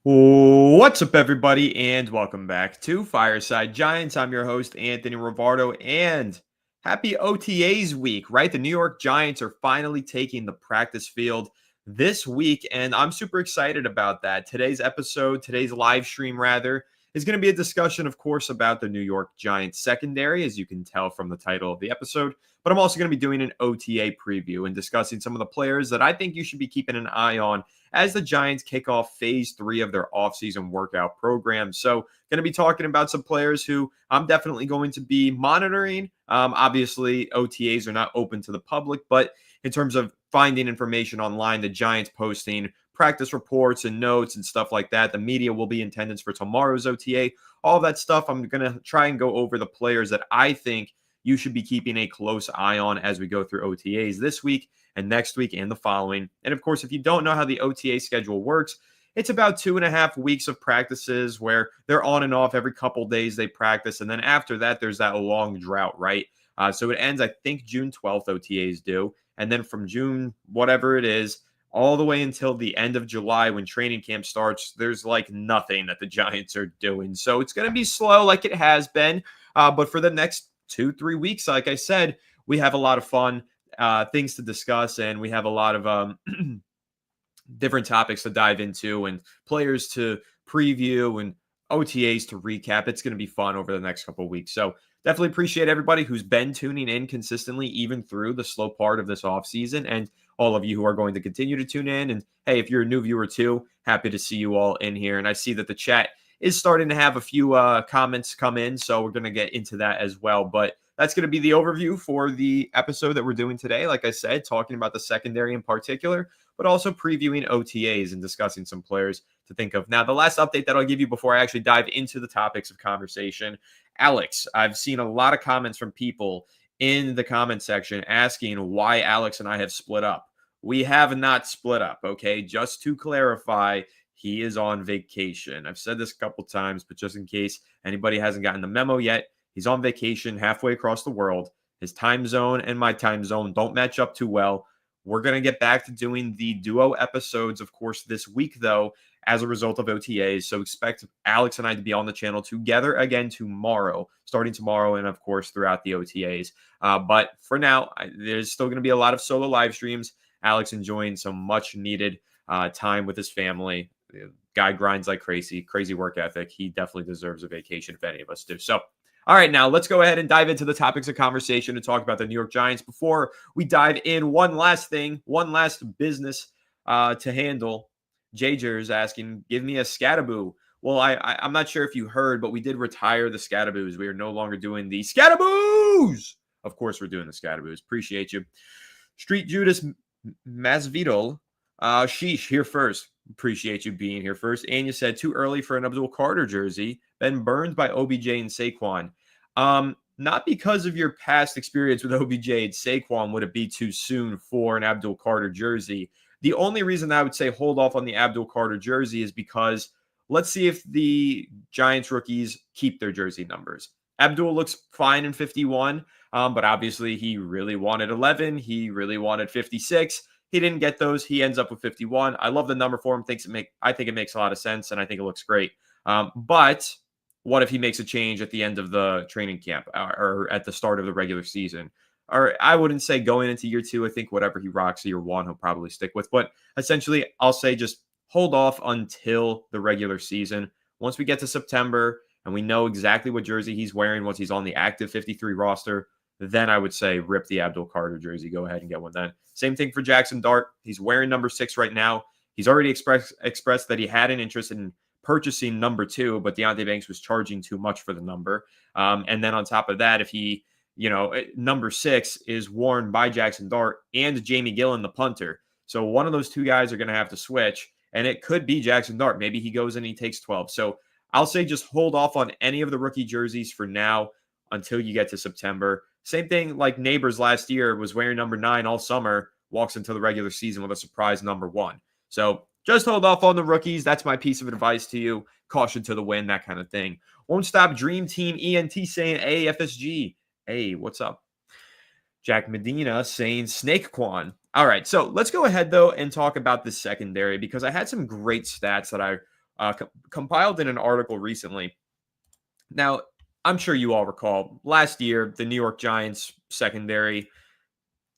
What's up, everybody, and welcome back to Fireside Giants. I'm your host, Anthony Rivardo, and happy OTAs week, right? The New York Giants are finally taking the practice field this week, and I'm super excited about that. Today's live stream, rather, is going to be a discussion, of course, about the New York Giants secondary, as you can tell from the title of the episode. But I'm also going to be doing an OTA preview and discussing some of the players that I think you should be keeping an eye on as the Giants kick off phase 3 of their offseason workout program. So, going to be talking about some players who I'm definitely going to be monitoring. Obviously, OTAs are not open to the public, but in terms of finding information online, the Giants posting practice reports and notes and stuff like that. The media will be in attendance for tomorrow's OTA. All that stuff, I'm going to try and go over the players that I think you should be keeping a close eye on as we go through OTAs this week and next week and the following. And of course, if you don't know how the OTA schedule works, it's about 2.5 weeks of practices where they're on and off every couple days they practice. And then after that, there's that long drought, right? So it ends, I think, June 12th, OTAs do. And then from June, whatever it is, all the way until the end of July when training camp starts, there's like nothing that the Giants are doing. So it's going to be slow like it has been. But for the next 2-3 weeks, like I said, we have a lot of fun things to discuss, and we have a lot of different topics to dive into and players to preview and OTAs to recap. It's going to be fun over the next couple of weeks. So definitely appreciate everybody who's been tuning in consistently, even through the slow part of this offseason, and all of you who are going to continue to tune in. And hey, if you're a new viewer too, happy to see you all in here. And I see that the chat is starting to have a few comments come in, so we're going to get into that as well. But that's going to be the overview for the episode that we're doing today. Like I said, talking about the secondary in particular, but also previewing OTAs and discussing some players to think of. Now, the last update that I'll give you before I actually dive into the topics of conversation, Alex, I've seen a lot of comments from people in the comment section asking why Alex and I have split up. We have not split up, okay? Just to clarify, he is on vacation. I've said this a couple times, but just in case anybody hasn't gotten the memo yet, he's on vacation halfway across the world. His time zone and my time zone don't match up too well. We're going to get back to doing the duo episodes, of course, this week, though, as a result of OTAs. So expect Alex and I to be on the channel together again tomorrow, starting tomorrow, and of course, throughout the OTAs. But for now, there's still going to be a lot of solo live streams. Alex enjoying some much needed time with his family. The guy grinds like crazy work ethic. He definitely deserves a vacation if any of us do. So, all right, now let's go ahead and dive into the topics of conversation and talk about the New York Giants. Before we dive in, one last business to handle. Jager is asking, give me a Scataboo. Well, I'm not sure if you heard, but we did retire the Scataboos. We are no longer doing the Scataboos. Of course, we're doing the Scataboos. Appreciate you. Street Judas Masvidal. Sheesh, here first. Appreciate you being here first. And you said too early for an Abdul Carter jersey. Been burned by OBJ and Saquon. Not because of your past experience with OBJ and Saquon would it be too soon for an Abdul Carter jersey. The only reason I would say hold off on the Abdul Carter jersey is because let's see if the Giants rookies keep their jersey numbers. Abdul looks fine in 51, but obviously he really wanted 11. He really wanted 56. He didn't get those. He ends up with 51. I love the number for him. I think it makes a lot of sense, and I think it looks great. But what if he makes a change at the end of the training camp or at the start of the regular season? Or I wouldn't say going into year 2. I think whatever he rocks year 1, he'll probably stick with. But essentially, I'll say just hold off until the regular season. Once we get to September and we know exactly what jersey he's wearing once he's on the active 53 roster, then I would say rip the Abdul Carter jersey. Go ahead and get one then. Same thing for Jackson Dart. He's wearing number 6 right now. He's already expressed that he had an interest in purchasing number 2, but Deontay Banks was charging too much for the number. And then on top of that, if he, number 6 is worn by Jackson Dart and Jamie Gillen, the punter. So one of those two guys are going to have to switch, and it could be Jackson Dart. Maybe he goes and he takes 12. So I'll say just hold off on any of the rookie jerseys for now until you get to September. Same thing like Neighbors last year was wearing number 9 all summer, walks into the regular season with a surprise number 1. So just hold off on the rookies. That's my piece of advice to you. Caution to the wind, that kind of thing. Won't Stop Dream Team ENT saying, hey, FSG. Hey, what's up? Jack Medina saying Snake Quan. All right, so let's go ahead, though, and talk about the secondary because I had some great stats that I compiled in an article recently. Now, I'm sure you all recall last year, the New York Giants secondary,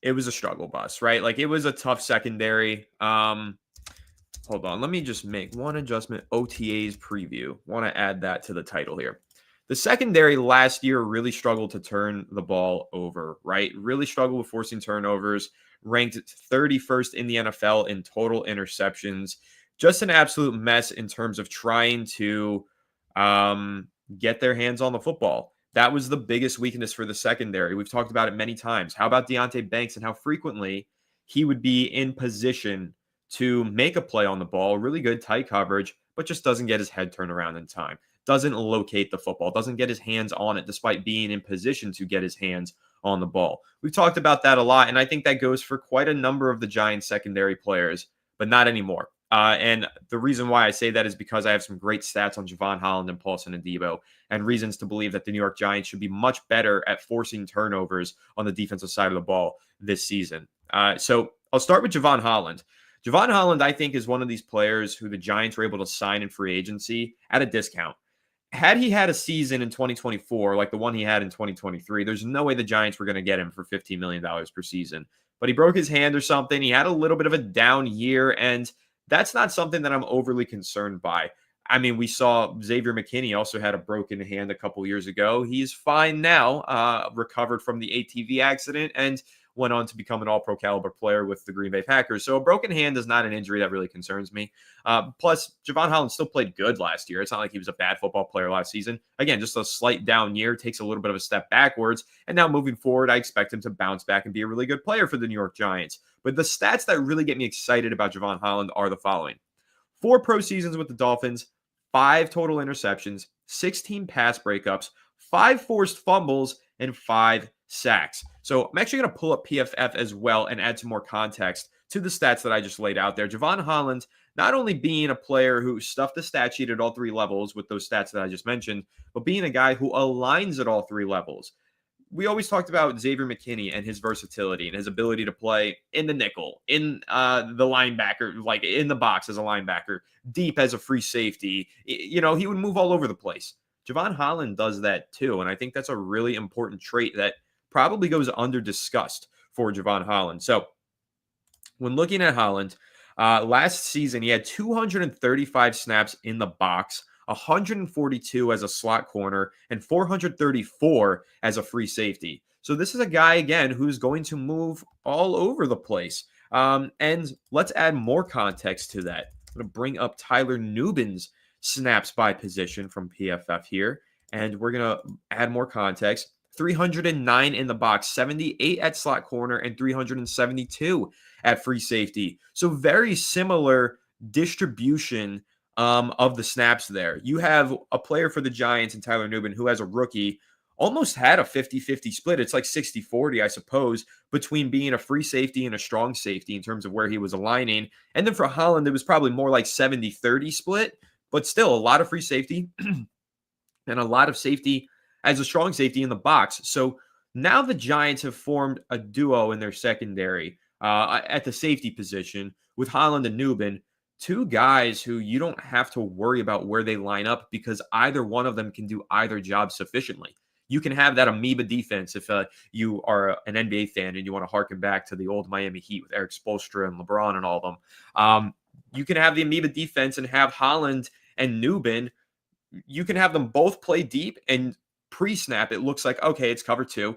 it was a struggle bus, right? Like, it was a tough secondary. Hold on. Let me just make one adjustment. OTAs Preview. Want to add that to the title here. The secondary last year really struggled to turn the ball over, right? Really struggled with forcing turnovers, ranked 31st in the NFL in total interceptions. Just an absolute mess in terms of trying to get their hands on the football. That was the biggest weakness for the secondary. We've talked about it many times. How about Deonte Banks and how frequently he would be in position to make a play on the ball, really good tight coverage, but just doesn't get his head turned around in time, doesn't locate the football, doesn't get his hands on it despite being in position to get his hands on the ball. We've talked about that a lot, and I think that goes for quite a number of the Giants secondary players, but not anymore. And the reason why I say that is because I have some great stats on Javon Holland and Paulson Adebo, and reasons to believe that the New York Giants should be much better at forcing turnovers on the defensive side of the ball this season. So I'll start with Javon Holland. Javon Holland, I think, is one of these players who the Giants were able to sign in free agency at a discount. Had he had a season in 2024 like the one he had in 2023, there's no way the Giants were going to get him for $15 million per season. But he broke his hand or something. He had a little bit of a down year, and that's not something that I'm overly concerned by. I mean, we saw Xavier McKinney also had a broken hand a couple years ago. He's fine now, recovered from the ATV accident, and went on to become an all-pro caliber player with the Green Bay Packers. So a broken hand is not an injury that really concerns me. Plus, Javon Holland still played good last year. It's not like he was a bad football player last season. Again, just a slight down year, takes a little bit of a step backwards. And now moving forward, I expect him to bounce back and be a really good player for the New York Giants. But the stats that really get me excited about Javon Holland are the following. 4 pro seasons with the Dolphins, 5 total interceptions, 16 pass breakups, 5 forced fumbles, and 5 sacks. So I'm actually going to pull up PFF as well and add some more context to the stats that I just laid out there. Javon Holland, not only being a player who stuffed the stat sheet at all 3 levels with those stats that I just mentioned, but being a guy who aligns at all 3 levels. We always talked about Xavier McKinney and his versatility and his ability to play in the nickel, in the linebacker, like in the box as a linebacker, deep as a free safety. You know, he would move all over the place. Javon Holland does that too, and I think that's a really important trait that probably goes under discussed for Javon Holland. So when looking at Holland, last season he had 235 snaps in the box, 142 as a slot corner, and 434 as a free safety. So this is a guy, again, who's going to move all over the place. And let's add more context to that. I'm going to bring up Tyler Nubin's snaps by position from PFF here, and we're going to add more context. 309 in the box, 78 at slot corner, and 372 at free safety. So very similar distribution of the snaps there. You have a player for the Giants and Tyler Nubin who, as a rookie, almost had a 50-50 split. It's like 60-40, I suppose, between being a free safety and a strong safety in terms of where he was aligning. And then for Holland, it was probably more like 70-30 split, but still a lot of free safety and a lot of safety as a strong safety in the box. So now the Giants have formed a duo in their secondary at the safety position with Holland and Nubin, 2 guys who you don't have to worry about where they line up because either one of them can do either job sufficiently. You can have that amoeba defense if you are an NBA fan and you want to harken back to the old Miami Heat with Eric Spoelstra and LeBron and all of them. You can have the amoeba defense and have Holland and Nubin. You can have them both play deep, and pre-snap, it looks like, okay, it's cover 2.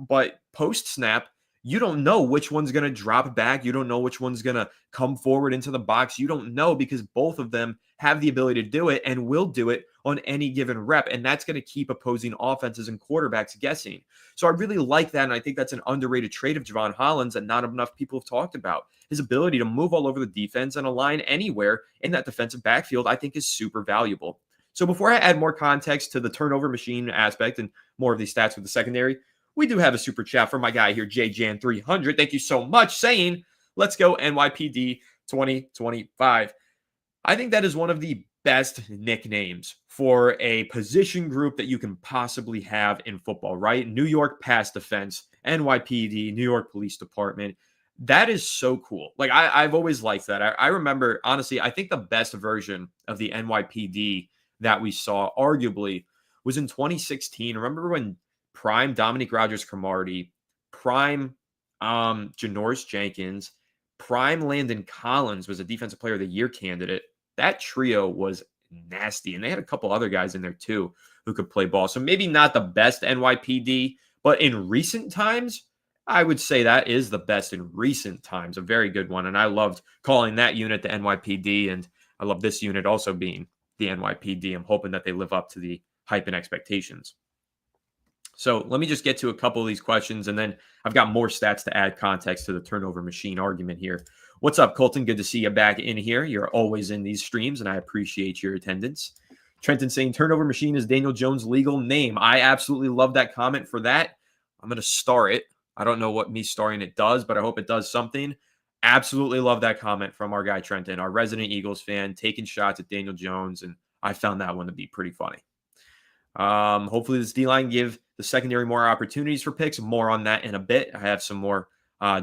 But post-snap, you don't know which one's going to drop back. You don't know which one's going to come forward into the box. You don't know because both of them have the ability to do it and will do it on any given rep. And that's going to keep opposing offenses and quarterbacks guessing. So I really like that. And I think that's an underrated trait of Javon Holland's that not enough people have talked about. His ability to move all over the defense and align anywhere in that defensive backfield, I think is super valuable. So before I add more context to the turnover machine aspect and more of these stats with the secondary, we do have a super chat from my guy here, JJan300. Thank you so much, saying, let's go NYPD 2025. I think that is one of the best nicknames for a position group that you can possibly have in football, right? New York Pass Defense, NYPD, New York Police Department. That is so cool. Like I've always liked that. I remember, honestly, I think the best version of the NYPD that we saw arguably was in 2016. Remember when prime Dominique Rodgers-Cromartie, prime Janoris Jenkins, prime Landon Collins was a defensive player of the year candidate. That trio was nasty. And they had a couple other guys in there too who could play ball. So maybe not the best NYPD, but in recent times, I would say that is the best in recent times, a very good one. And I loved calling that unit the NYPD, and I love this unit also being the NYPD. I'm hoping that they live up to the hype and expectations. So let me just get to a couple of these questions, and then I've got more stats to add context to the turnover machine argument here. What's up, Colton? Good to see you back in here. You're always in these streams, and I appreciate your attendance. Trenton saying turnover machine is Daniel Jones' legal name. I absolutely love that comment for that. I'm going to star it. I don't know what me starring it does, but I hope it does something. Absolutely love that comment from our guy Trenton, our resident Eagles fan, taking shots at Daniel Jones, and I found that one to be pretty funny. Hopefully this D-line give the secondary more opportunities for picks. More on that in a bit. I have some more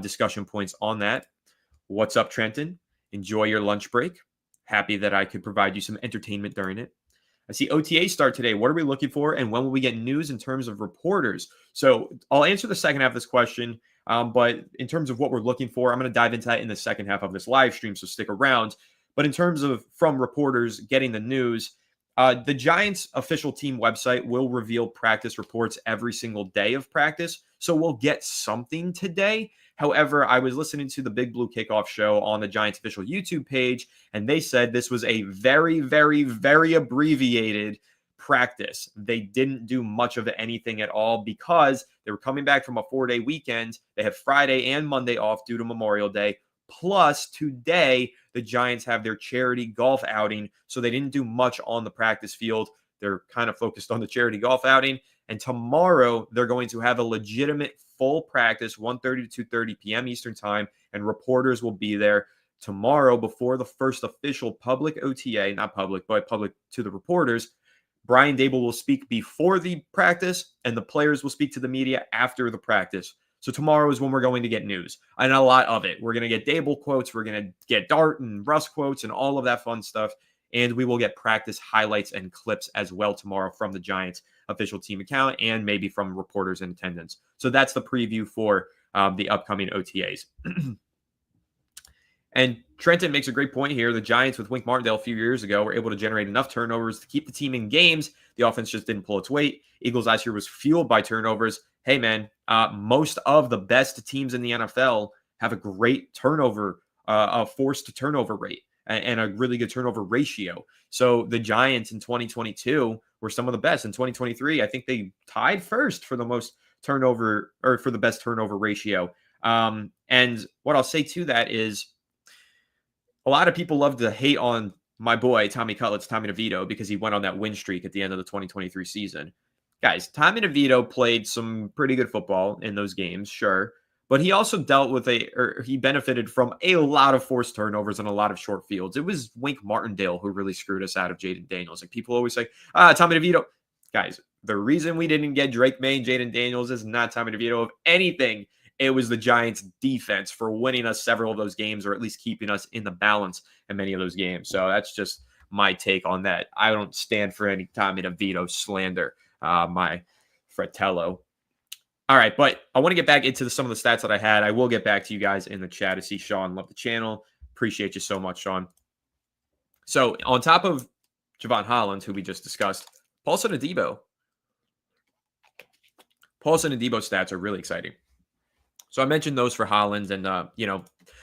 discussion points on that. What's up, Trenton? Enjoy your lunch break. Happy that I could provide you some entertainment during it. I see OTA start today. What are we looking for, and when will we get news in terms of reporters? So I'll answer the second half of this question, but in terms of what we're looking for, I'm going to dive into that in the second half of this live stream, so stick around. But in terms of from reporters getting the news, the Giants official team website will reveal practice reports every single day of practice, so we'll get something today. However, I was listening to the Big Blue Kickoff show on the Giants official YouTube page, and they said this was a very, very, very abbreviated practice. They didn't do much of anything at all because they were coming back from a 4-day weekend. They have Friday and Monday off due to Memorial Day. Plus, today, the Giants have their charity golf outing, so they didn't do much on the practice field. They're kind of focused on the charity golf outing. And tomorrow, they're going to have a legitimate full practice, 1:30 to 2:30 p.m. Eastern time, and reporters will be there tomorrow before the first official public OTA, not public, but public to the reporters. Brian Daboll will speak before the practice, and the players will speak to the media after the practice. So tomorrow is when we're going to get news, and a lot of it. We're going to get Daboll quotes, we're going to get Dart and Russ quotes, and all of that fun stuff. And we will get practice highlights and clips as well tomorrow from the Giants official team account and maybe from reporters in attendance. So that's the preview for the upcoming OTAs. And Trenton makes a great point here. The Giants with Wink Martindale a few years ago were able to generate enough turnovers to keep the team in games. The offense just didn't pull its weight. Eagles last year was fueled by turnovers. Hey, man, most of the best teams in the NFL have a great turnover, a forced turnover rate and a really good turnover ratio. So the Giants in 2022 were some of the best. In 2023, I think they tied first for the most turnover or for the best turnover ratio. And what I'll say to that is a lot of people love to hate on my boy, Tommy Cutlets, Tommy DeVito, because he went on that win streak at the end of the 2023 season. Guys, Tommy DeVito played some pretty good football in those games, sure. But he also dealt with he benefited from a lot of forced turnovers and a lot of short fields. It was Wink Martindale who really screwed us out of Jaden Daniels. Like people always say, Tommy DeVito. Guys, the reason we didn't get Drake May and Jaden Daniels is not Tommy DeVito. If anything, it was the Giants' defense for winning us several of those games, or at least keeping us in the balance in many of those games. So that's just my take on that. I don't stand for any Tommy DeVito slander, my Fratello. All right, but I want to get back into some of the stats that I had. I will get back to you guys in the chat. I see Sean love the channel. Appreciate you so much, Sean. So on top of Javon Holland, who we just discussed, Paulson Adebo. Paulson Adebo stats are really exciting. So I mentioned those for Holland, and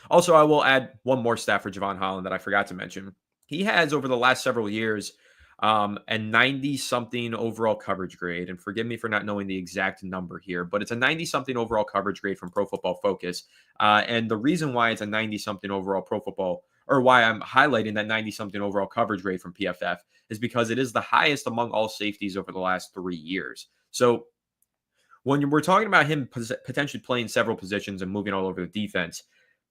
also I will add one more stat for Javon Holland that I forgot to mention. He has over the last several years a 90-something overall coverage grade, and forgive me for not knowing the exact number here, but it's a 90-something overall coverage grade from Pro Football Focus. And the reason why it's a 90-something overall Pro Football, or why I'm highlighting that 90-something overall coverage grade from PFF, is because it is the highest among all safeties over the last 3 years. So when we're talking about him potentially playing several positions and moving all over the defense,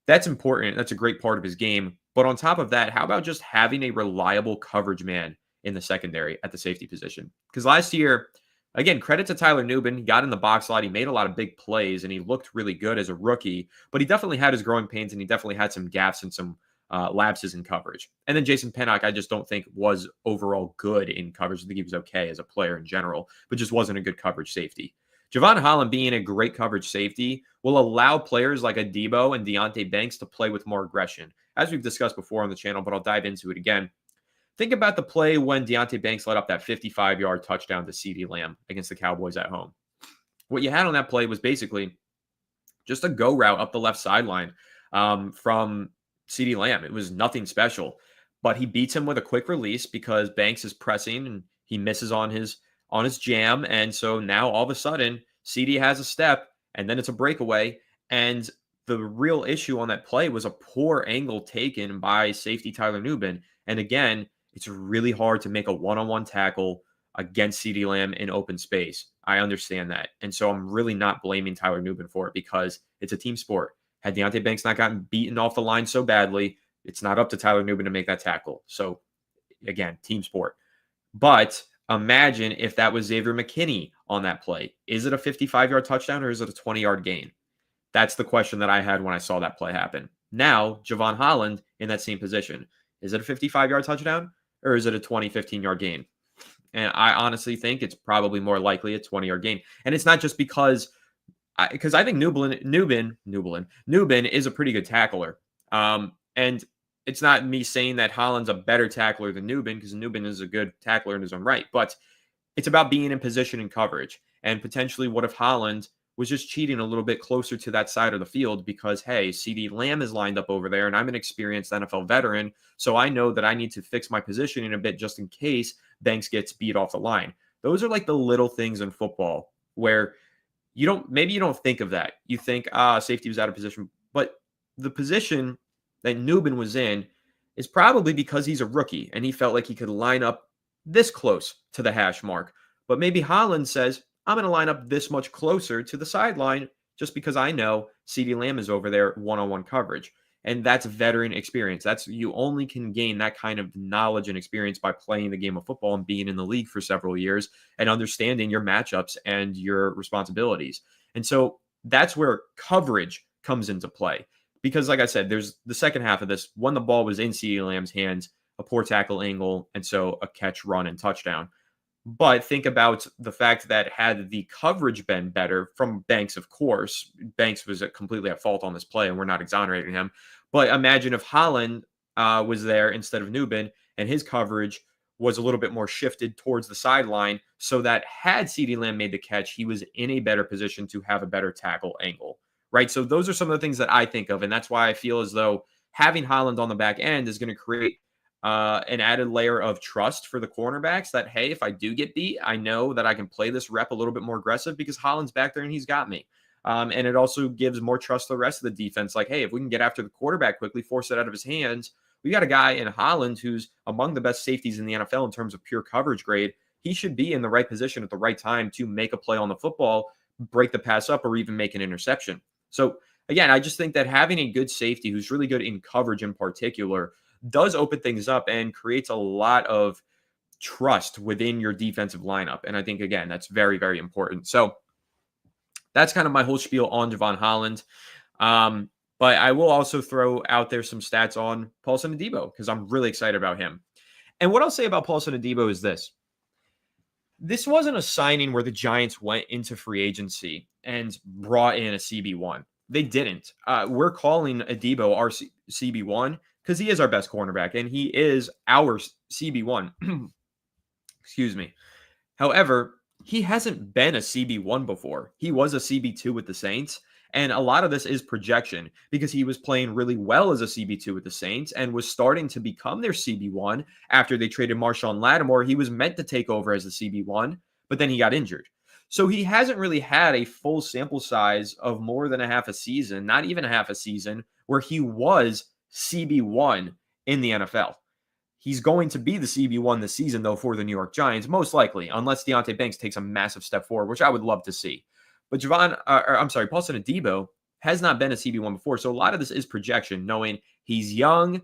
that's important. That's a great part of his game. But on top of that, how about just having a reliable coverage man in the secondary at the safety position? Because last year, Again, credit to Tyler Nubin. He got in the box a lot. He made a lot of big plays, and he looked really good as a rookie. But he definitely had his growing pains, and he definitely had some gaps and some lapses in coverage. And then Jason Pinnock, I just don't think was overall good in coverage. I think he was okay as a player in general, but just wasn't a good coverage safety. Javon Holland being a great coverage safety will allow players like Adebo and Deonte Banks to play with more aggression, as we've discussed before on the channel, but I'll dive into it again. Think about the play when Deonte Banks let up that 55-yard touchdown to CeeDee Lamb against the Cowboys at home. What you had on that play was basically just a go route up the left sideline from CeeDee Lamb. It was nothing special, but he beats him with a quick release because Banks is pressing and he misses on his jam. And so now all of a sudden, CeeDee has a step and then it's a breakaway. And the real issue on that play was a poor angle taken by safety Tyler Nubin. And again, it's really hard to make a one-on-one tackle against CeeDee Lamb in open space. I understand that. And so I'm really not blaming Tyler Nubin for it because it's a team sport. Had Deonte Banks not gotten beaten off the line so badly, it's not up to Tyler Nubin to make that tackle. So again, team sport. But imagine if that was Xavier McKinney on that play. Is it a 55-yard touchdown or is it a 20-yard gain? That's the question that I had when I saw that play happen. Now, Javon Holland in that same position. Is it a 55-yard touchdown or is it a 15-yard gain? And I honestly think it's probably more likely a 20-yard gain. And it's not just because I think Nubin is a pretty good tackler. And it's not me saying that Holland's a better tackler than Nubin because Nubin is a good tackler in his own right. But it's about being in position and coverage. And potentially what if Holland was just cheating a little bit closer to that side of the field because, hey, CeeDee Lamb is lined up over there and I'm an experienced NFL veteran, so I know that I need to fix my positioning a bit just in case Banks gets beat off the line. Those are like the little things in football where you don't think of that. You think, safety was out of position, but the position that Nubin was in is probably because he's a rookie and he felt like he could line up this close to the hash mark. But maybe Holland says, I'm going to line up this much closer to the sideline just because I know CeeDee Lamb is over there one-on-one coverage. And that's veteran experience. You only can gain that kind of knowledge and experience by playing the game of football and being in the league for several years and understanding your matchups and your responsibilities. And so that's where coverage comes into play. Because like I said, there's the second half of this, when the ball was in CeeDee Lamb's hands, a poor tackle angle, and so a catch, run, and touchdown. But think about the fact that had the coverage been better from Banks, of course, Banks was completely at fault on this play, and we're not exonerating him. But imagine if Holland was there instead of Nubin, and his coverage was a little bit more shifted towards the sideline, so that had CeeDee Lamb made the catch, he was in a better position to have a better tackle angle, right? So those are some of the things that I think of, and that's why I feel as though having Holland on the back end is going to create an added layer of trust for the cornerbacks that, hey, if I do get beat, I know that I can play this rep a little bit more aggressive because Holland's back there and he's got me. And it also gives more trust to the rest of the defense. Like, hey, if we can get after the quarterback quickly, force it out of his hands, we got a guy in Holland who's among the best safeties in the NFL in terms of pure coverage grade. He should be in the right position at the right time to make a play on the football, break the pass up, or even make an interception. So again, I just think that having a good safety who's really good in coverage in particular does open things up and creates a lot of trust within your defensive lineup. And I think, again, that's very, very important. So that's kind of my whole spiel on Javon Holland. But I will also throw out there some stats on Paulson Adebo because I'm really excited about him. And what I'll say about Paulson Adebo is this. This wasn't a signing where the Giants went into free agency and brought in a CB1. They didn't. We're calling Adebo our CB1 because he is our best cornerback and he is our CB1. Excuse me. However, he hasn't been a CB1 before. He was a CB2 with the Saints. And a lot of this is projection because he was playing really well as a CB2 with the Saints and was starting to become their CB1 after they traded Marshawn Lattimore. He was meant to take over as the CB1, but then he got injured. So he hasn't really had a full sample size of more than a half a season, not even a half a season, where he was CB1 in the NFL. He's going to be the CB1 this season, though, for the New York Giants, most likely, unless Deonte Banks takes a massive step forward, which I would love to see. But Paulson Adebo has not been a CB1 before. So a lot of this is projection, knowing he's young,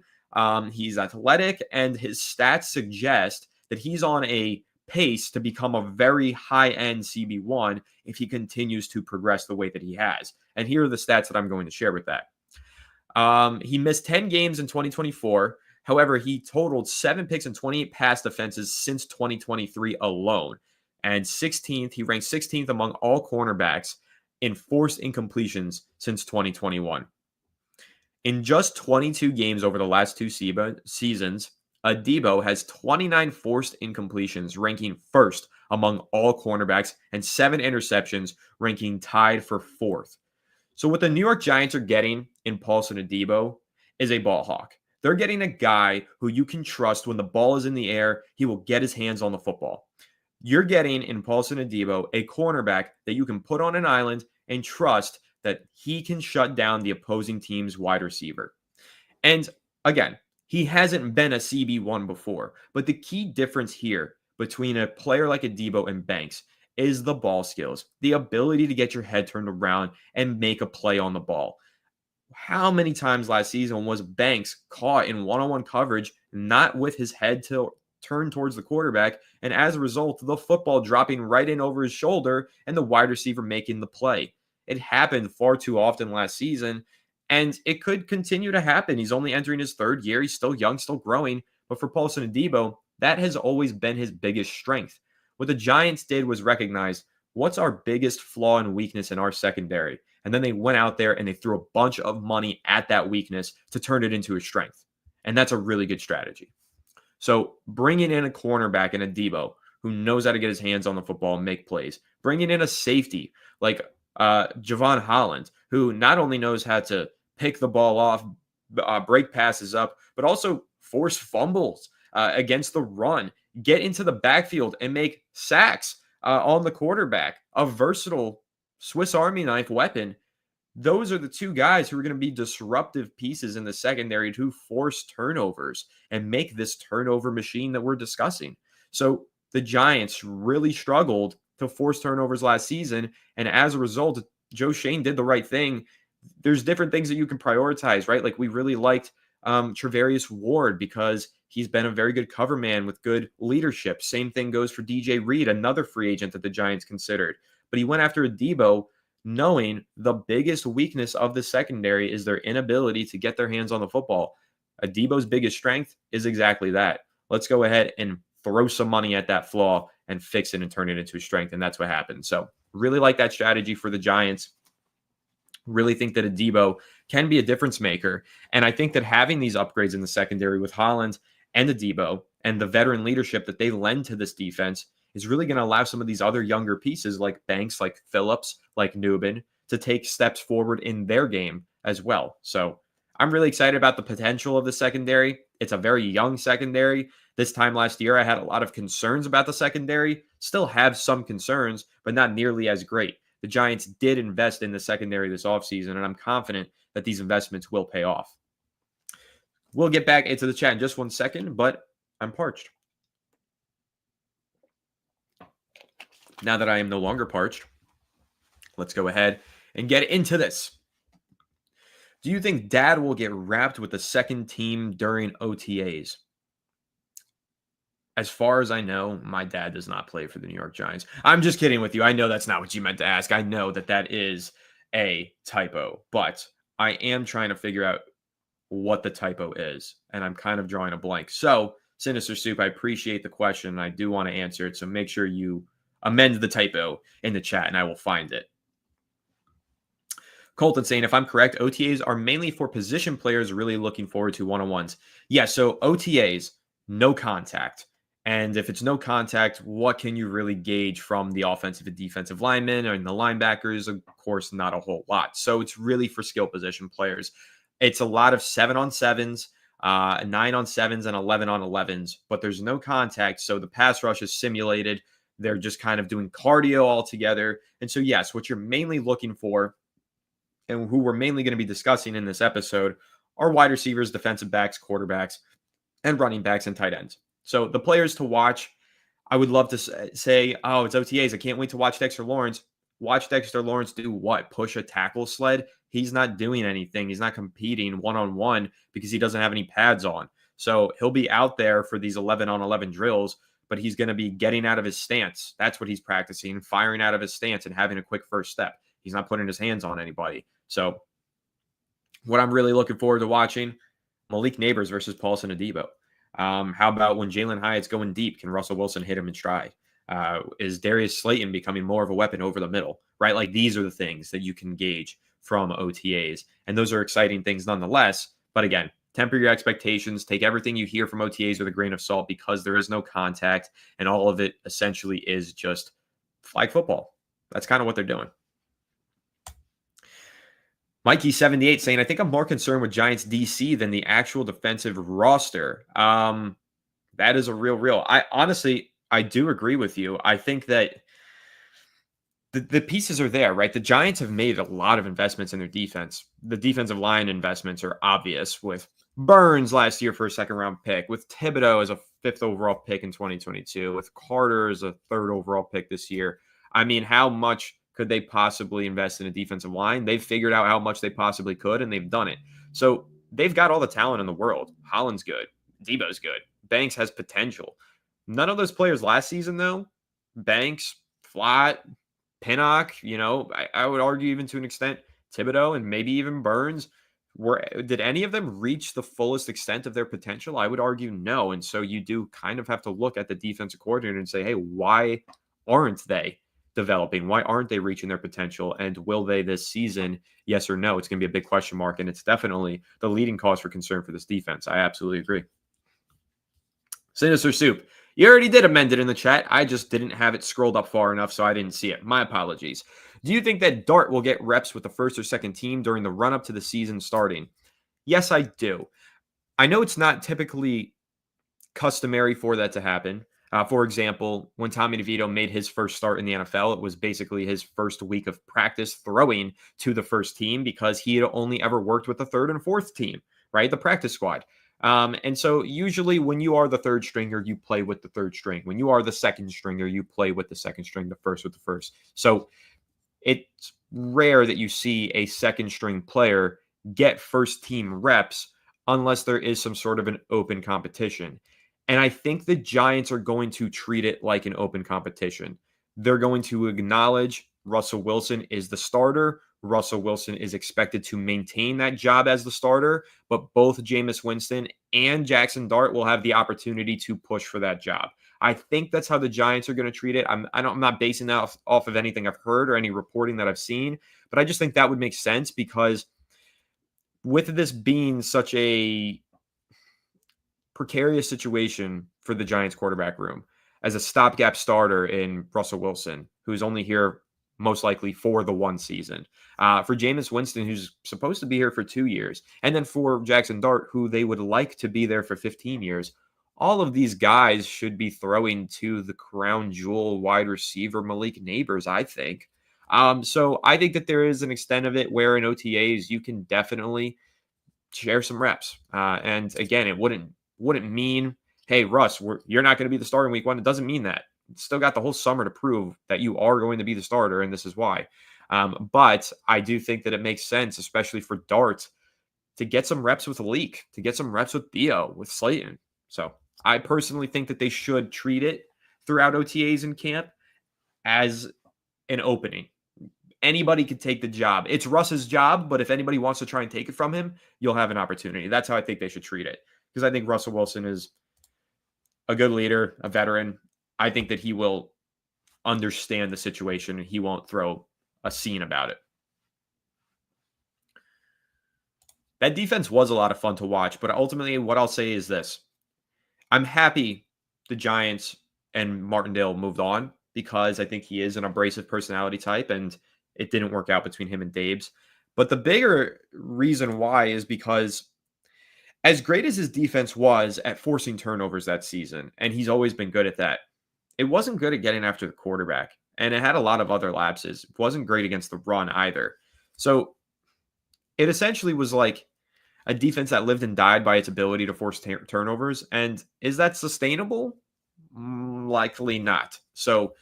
he's athletic, and his stats suggest that he's on a pace to become a very high-end CB1 if he continues to progress the way that he has. And here are the stats that I'm going to share with that. He missed 10 games in 2024. However, he totaled 7 picks and 28 pass defenses since 2023 alone. And 16th, he ranked 16th among all cornerbacks in forced incompletions since 2021. In just 22 games over the last two seasons, Adebo has 29 forced incompletions, ranking first among all cornerbacks, and 7 interceptions, ranking tied for fourth. So what the New York Giants are getting in Paulson Adebo is a ball hawk. They're getting a guy who you can trust when the ball is in the air, he will get his hands on the football. You're getting in Paulson Adebo a cornerback that you can put on an island and trust that he can shut down the opposing team's wide receiver. And again, he hasn't been a CB1 before, but the key difference here between a player like Adebo and Banks is the ball skills, the ability to get your head turned around and make a play on the ball. How many times last season was Banks caught in one-on-one coverage, not with his head turned towards the quarterback, and as a result, the football dropping right in over his shoulder and the wide receiver making the play? It happened far too often last season, and it could continue to happen. He's only entering his third year. He's still young, still growing. But for Paulson Adebo, that has always been his biggest strength. What the Giants did was recognize what's our biggest flaw and weakness in our secondary. And then they went out there and they threw a bunch of money at that weakness to turn it into a strength. And that's a really good strategy. So bringing in a cornerback and Adebo who knows how to get his hands on the football and make plays, bringing in a safety like Javon Holland, who not only knows how to pick the ball off, break passes up, but also force fumbles against the run, get into the backfield and make sacks on the quarterback, a versatile Swiss Army knife weapon. Those are the two guys who are going to be disruptive pieces in the secondary to force turnovers and make this turnover machine that we're discussing. So the Giants really struggled to force turnovers last season. And as a result, Joe Schoen did the right thing. There's different things that you can prioritize, right? Like we really liked Travarius Ward because he's been a very good cover man with good leadership. Same thing goes for DJ Reed, another free agent that the Giants considered. But he went after Adebo knowing the biggest weakness of the secondary is their inability to get their hands on the football. Adebo's biggest strength is exactly that. Let's go ahead and throw some money at that flaw and fix it and turn it into a strength. And that's what happened. So really like that strategy for the Giants. Really think that Adebo can be a difference maker. And I think that having these upgrades in the secondary with Holland and Adebo and the veteran leadership that they lend to this defense is really going to allow some of these other younger pieces like Banks, like Phillips, like Nubin to take steps forward in their game as well. So I'm really excited about the potential of the secondary. It's a very young secondary. This time last year, I had a lot of concerns about the secondary. Still have some concerns, but not nearly as great. The Giants did invest in the secondary this offseason, and I'm confident that these investments will pay off. We'll get back into the chat in just 1 second, but I'm parched. Now that I am no longer parched, let's go ahead and get into this. Do you think Dad will get wrapped with the second team during OTAs? As far as I know, my dad does not play for the New York Giants. I'm just kidding with you. I know that's not what you meant to ask. I know that that is a typo, but I am trying to figure out what the typo is, and I'm kind of drawing a blank. So, Sinister Soup, I appreciate the question, and I do want to answer it, so make sure you amend the typo in the chat, and I will find it. Colton saying, if I'm correct, OTAs are mainly for position players really looking forward to one-on-ones. Yeah, so OTAs, no contact. And if it's no contact, what can you really gauge from the offensive and defensive linemen and the linebackers? Of course, not a whole lot. So it's really for skill position players. It's a lot of 7-on-7s, 9-on-7s, and 11-on-11s, but there's no contact. So the pass rush is simulated. They're just kind of doing cardio all together. And so, yes, what you're mainly looking for and who we're mainly going to be discussing in this episode are wide receivers, defensive backs, quarterbacks, and running backs and tight ends. So the players to watch, I would love to say, oh, it's OTAs. I can't wait to watch Dexter Lawrence. Watch Dexter Lawrence do what? Push a tackle sled? He's not doing anything. He's not competing one-on-one because he doesn't have any pads on. So he'll be out there for these 11-on-11 drills, but he's going to be getting out of his stance. That's what he's practicing, firing out of his stance and having a quick first step. He's not putting his hands on anybody. So what I'm really looking forward to watching, Malik Neighbors versus Paulson Adebo. How about when Jalen Hyatt's going deep, can Russell Wilson hit him in stride? Is Darius Slayton becoming more of a weapon over the middle, right? Like these are the things that you can gauge from OTAs. And those are exciting things nonetheless. But again, temper your expectations. Take everything you hear from OTAs with a grain of salt because there is no contact. And all of it essentially is just flag football. That's kind of what they're doing. Mikey78 saying, I think I'm more concerned with Giants DC than the actual defensive roster. That is a real. I do agree with you. I think that the pieces are there, right? The Giants have made a lot of investments in their defense. The defensive line investments are obvious with Burns last year for a second-round pick, with Thibodeau as a 5th overall pick in 2022, with Carter as a 3rd overall pick this year. I mean, how much could they possibly invest in a defensive line? They've figured out how much they possibly could, and they've done it. So they've got all the talent in the world. Holland's good. Debo's good. Banks has potential. None of those players last season, though, Banks, Flat, Pinnock, I would argue even to an extent, Thibodeau and maybe even Burns, did any of them reach the fullest extent of their potential? I would argue no. And so you do kind of have to look at the defensive coordinator and say, hey, why aren't they developing? Why aren't they reaching their potential? And will they this season? Yes or no? It's going to be a big question mark. And it's definitely the leading cause for concern for this defense. I absolutely agree. Sinister Soup. You already did amend it in the chat. I just didn't have it scrolled up far enough, so I didn't see it. My apologies. Do you think that Dart will get reps with the first or second team during the run-up to the season starting? Yes, I do. I know it's not typically customary for that to happen. For example, when Tommy DeVito made his first start in the NFL, it was basically his first week of practice throwing to the first team because he had only ever worked with the 3rd and 4th team, right? The practice squad. And so usually when you are the 3rd stringer, you play with the 3rd string. When you are the 2nd stringer, you play with the 2nd string, the 1st with the 1st. So it's rare that you see a 2nd string player get first team reps unless there is some sort of an open competition. And I think the Giants are going to treat it like an open competition. They're going to acknowledge Russell Wilson is the starter. Russell Wilson is expected to maintain that job as the starter, but both Jameis Winston and Jackson Dart will have the opportunity to push for that job. I think that's how the Giants are going to treat it. I'm not basing that off of anything I've heard or any reporting that I've seen, but I just think that would make sense because with this being such a precarious situation for the Giants quarterback room as a stopgap starter in Russell Wilson, who's only here most likely for the one season, for Jameis Winston, who's supposed to be here for 2 years, and then for Jackson Dart, who they would like to be there for 15 years. All of these guys should be throwing to the crown jewel wide receiver Malik Neighbors, I think. So I think that there is an extent of it where in OTAs you can definitely share some reps. And again, it wouldn't mean, hey, Russ, you're not going to be the starter in week 1. It doesn't mean that. It's still got the whole summer to prove that you are going to be the starter, and this is why. But I do think that it makes sense, especially for Dart, to get some reps with Leak, to get some reps with Theo, with Slayton. So I personally think that they should treat it throughout OTAs in camp as an opening. Anybody could take the job. It's Russ's job, but if anybody wants to try and take it from him, you'll have an opportunity. That's how I think they should treat it. Because I think Russell Wilson is a good leader, a veteran. I think that he will understand the situation and he won't throw a scene about it. That defense was a lot of fun to watch, but ultimately what I'll say is this. I'm happy the Giants and Martindale moved on because I think he is an abrasive personality type and it didn't work out between him and Dabes. But the bigger reason why is because as great as his defense was at forcing turnovers that season, and he's always been good at that, it wasn't good at getting after the quarterback. And it had a lot of other lapses. It wasn't great against the run either. So it essentially was like a defense that lived and died by its ability to force turnovers. And is that sustainable? Likely not. So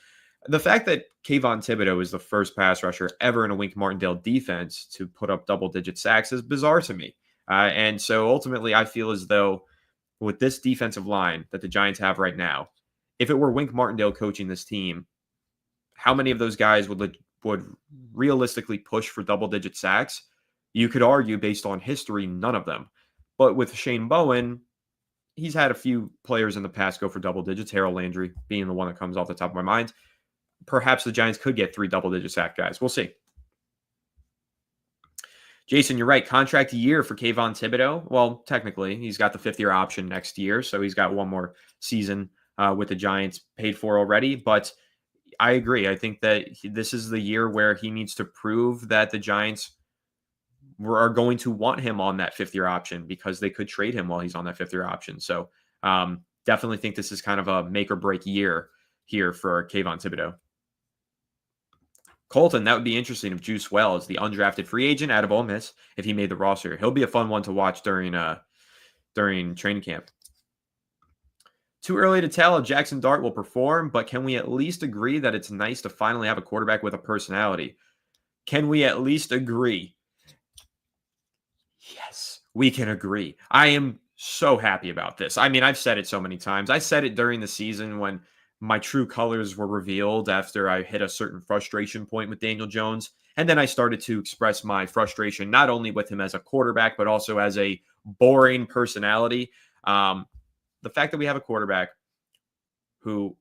the fact that Kayvon Thibodeau is the first pass rusher ever in a Wink Martindale defense to put up double-digit sacks is bizarre to me. And so ultimately, I feel as though with this defensive line that the Giants have right now, if it were Wink Martindale coaching this team, how many of those guys would realistically push for double-digit sacks? You could argue, based on history, none of them. But with Shane Bowen, he's had a few players in the past go for double digits, Harold Landry being the one that comes off the top of my mind. Perhaps the Giants could get 3 double-digit sack guys. We'll see. Jason, you're right. Contract year for Kayvon Thibodeau. Well, technically, he's got the 5th-year option next year, so he's got one more season with the Giants paid for already. But I agree. I think that this is the year where he needs to prove that the Giants are going to want him on that 5th-year option, because they could trade him while he's on that 5th-year option. So definitely think this is kind of a make or break year here for Kayvon Thibodeau. Colton, that would be interesting if Juice Wells, the undrafted free agent out of Ole Miss, if he made the roster. He'll be a fun one to watch during training camp. Too early to tell if Jackson Dart will perform, but can we at least agree that it's nice to finally have a quarterback with a personality? Can we at least agree? Yes, we can agree. I am so happy about this. I mean, I've said it so many times. I said it during the season when my true colors were revealed after I hit a certain frustration point with Daniel Jones. And then I started to express my frustration, not only with him as a quarterback, but also as a boring personality. The fact that we have a quarterback who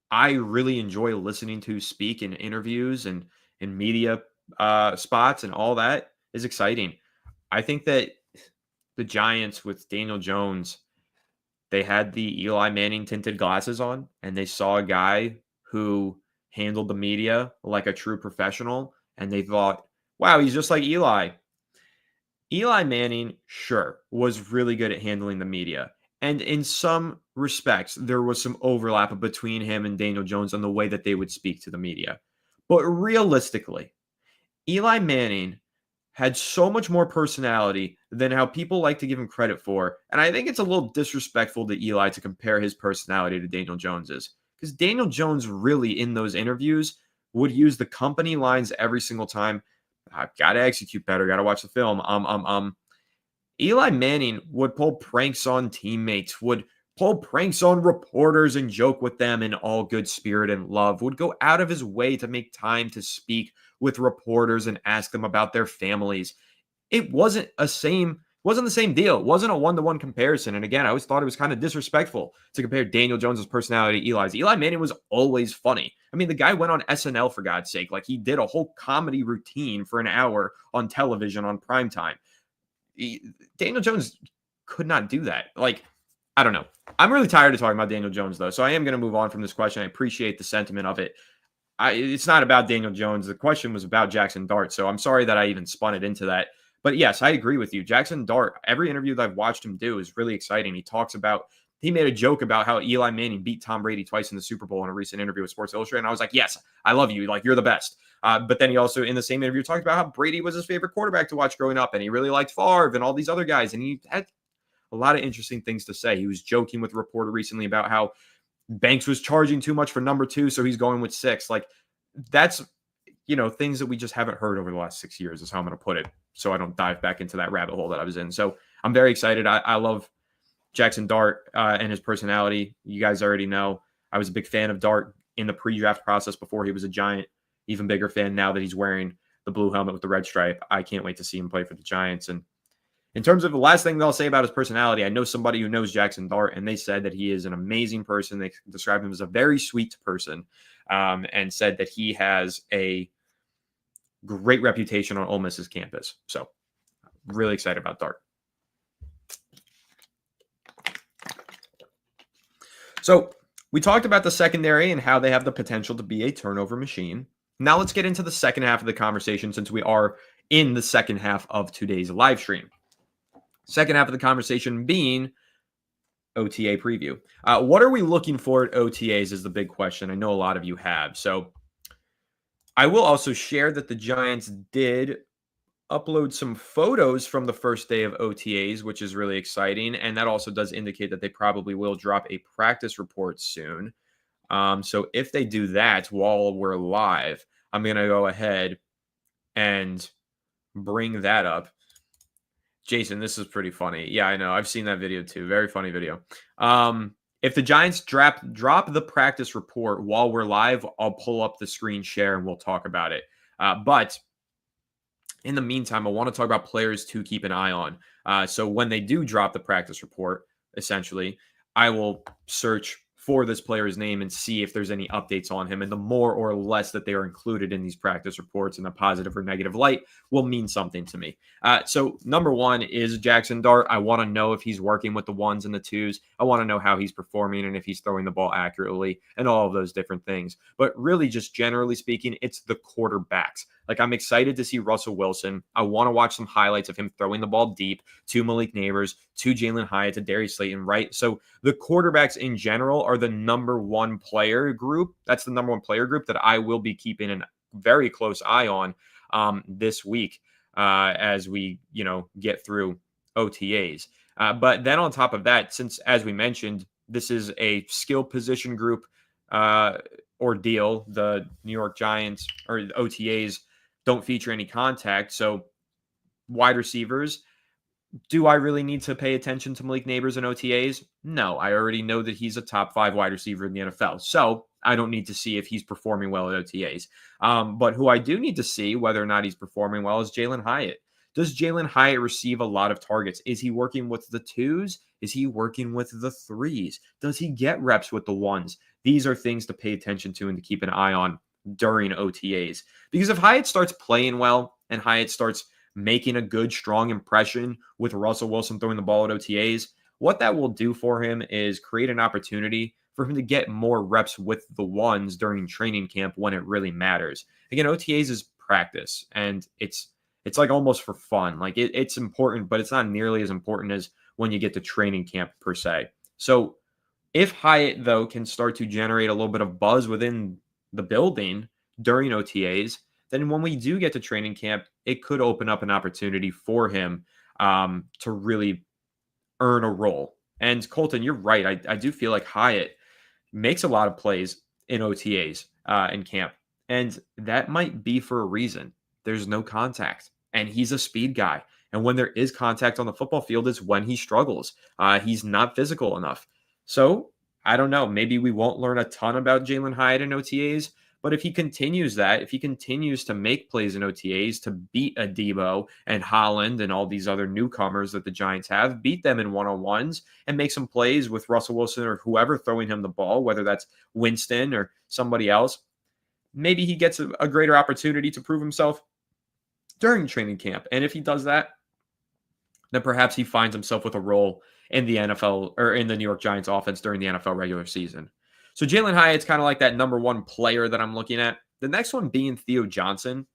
I really enjoy listening to speak in interviews and in media spots and all that is exciting. I think that the Giants with Daniel Jones, they had the Eli Manning tinted glasses on, and they saw a guy who handled the media like a true professional, and they thought, wow, he's just like Eli. Eli Manning, sure, was really good at handling the media. And in some respects, there was some overlap between him and Daniel Jones on the way that they would speak to the media. But realistically, Eli Manning had so much more personality than how people like to give him credit for. And I think it's a little disrespectful to Eli to compare his personality to Daniel Jones's, because Daniel Jones really, in those interviews, would use the company lines every single time. I've got to execute better. Got to watch the film. Eli Manning would pull pranks on teammates, would pull pranks on reporters and joke with them in all good spirit and love, would go out of his way to make time to speak with reporters and ask them about their families. It wasn't the same deal. It wasn't a one-to-one comparison. And again, I always thought it was kind of disrespectful to compare Daniel Jones's personality to Eli's. Eli Manning was always funny. I mean, the guy went on SNL, for God's sake. Like, he did a whole comedy routine for an hour on television on primetime. Daniel Jones could not do that. Like, I don't know. I'm really tired of talking about Daniel Jones, though, so I am going to move on from this question. I appreciate the sentiment of it. It's not about Daniel Jones. The question was about Jackson Dart, so I'm sorry that I even spun it into that. But yes, I agree with you. Jackson Dart, every interview that I've watched him do is really exciting. He made a joke about how Eli Manning beat Tom Brady twice in the Super Bowl in a recent interview with Sports Illustrated. And I was like, yes, I love you. Like, you're the best. But then he also, in the same interview, talked about how Brady was his favorite quarterback to watch growing up. And he really liked Favre and all these other guys. And he had a lot of interesting things to say. He was joking with a reporter recently about how Banks was charging too much for number 2, so he's going with 6. Like, that's, things that we just haven't heard over the last 6 years is how I'm going to put it, so I don't dive back into that rabbit hole that I was in. So I'm very excited. I love Jackson Dart and his personality. You guys already know I was a big fan of Dart in the pre-draft process before he was a Giant. Even bigger fan now that he's wearing the blue helmet with the red stripe. I can't wait to see him play for the Giants. And in terms of the last thing they'll say about his personality, I know somebody who knows Jackson Dart, and they said that he is an amazing person. They described him as a very sweet person, and said that he has a great reputation on Ole Miss's campus. So really excited about Dart. So we talked about the secondary and how they have the potential to be a turnover machine. Now let's get into the second half of the conversation, since we are in the second half of today's live stream. Second half of the conversation being OTA preview. What are we looking for at OTAs is the big question. I know a lot of you have. So I will also share that the Giants did upload some photos from the first day of OTAs, which is really exciting. And that also does indicate that they probably will drop a practice report soon. So if they do that while we're live, I'm going to go ahead and bring that up. Jason, this is pretty funny. Yeah, I know. I've seen that video too. Very funny video. If the Giants drop the practice report while we're live, I'll pull up the screen share and we'll talk about it. But in the meantime, I want to talk about players to keep an eye on. So when they do drop the practice report, essentially, I will search for this player's name and see if there's any updates on him. And the more or less that they are included in these practice reports in a positive or negative light will mean something to me. So number one is Jackson Dart. I want to know if he's working with the ones and the twos. I want to know how he's performing and if he's throwing the ball accurately and all of those different things. But really, just generally speaking, it's the quarterbacks. Like, I'm excited to see Russell Wilson. I want to watch some highlights of him throwing the ball deep to Malik Neighbors, to Jalen Hyatt, to Darius Slayton, right? So the quarterbacks in general are the number one player group. That's the number one player group that I will be keeping a very close eye on this week as we, get through OTAs. But then on top of that, since, as we mentioned, this is a skill position group ordeal, the New York Giants or the OTAs don't feature any contact. So wide receivers, do I really need to pay attention to Malik Neighbors and OTAs? No, I already know that he's a top 5 wide receiver in the NFL. So I don't need to see if he's performing well at OTAs. But who I do need to see whether or not he's performing well is Jalen Hyatt. Does Jalen Hyatt receive a lot of targets? Is he working with the twos? Is he working with the threes? Does he get reps with the ones? These are things to pay attention to and to keep an eye on during OTAs. Because if Hyatt starts playing well and Hyatt starts making a good, strong impression with Russell Wilson throwing the ball at OTAs, what that will do for him is create an opportunity for him to get more reps with the ones during training camp when it really matters. Again, OTAs is practice, and it's like almost for fun. Like it's important, but it's not nearly as important as when you get to training camp per se. So if Hyatt, though, can start to generate a little bit of buzz within the building during OTAs, then when we do get to training camp, it could open up an opportunity for him to really earn a role. And Colton, you're right. I do feel like Hyatt makes a lot of plays in OTAs in camp. And that might be for a reason. There's no contact, and he's a speed guy. And when there is contact on the football field is when he struggles. He's not physical enough. So I don't know. Maybe we won't learn a ton about Jalen Hyatt in OTAs, but if he continues that, if he continues to make plays in OTAs to beat Adebo and Holland and all these other newcomers that the Giants have, beat them in one-on-ones and make some plays with Russell Wilson or whoever throwing him the ball, whether that's Winston or somebody else, maybe he gets a greater opportunity to prove himself during training camp. And if he does that, then perhaps he finds himself with a role in the NFL or in the New York Giants offense during the NFL regular season. So Jalen Hyatt's kind of like that number one player that I'm looking at. The next one being Theo Johnson.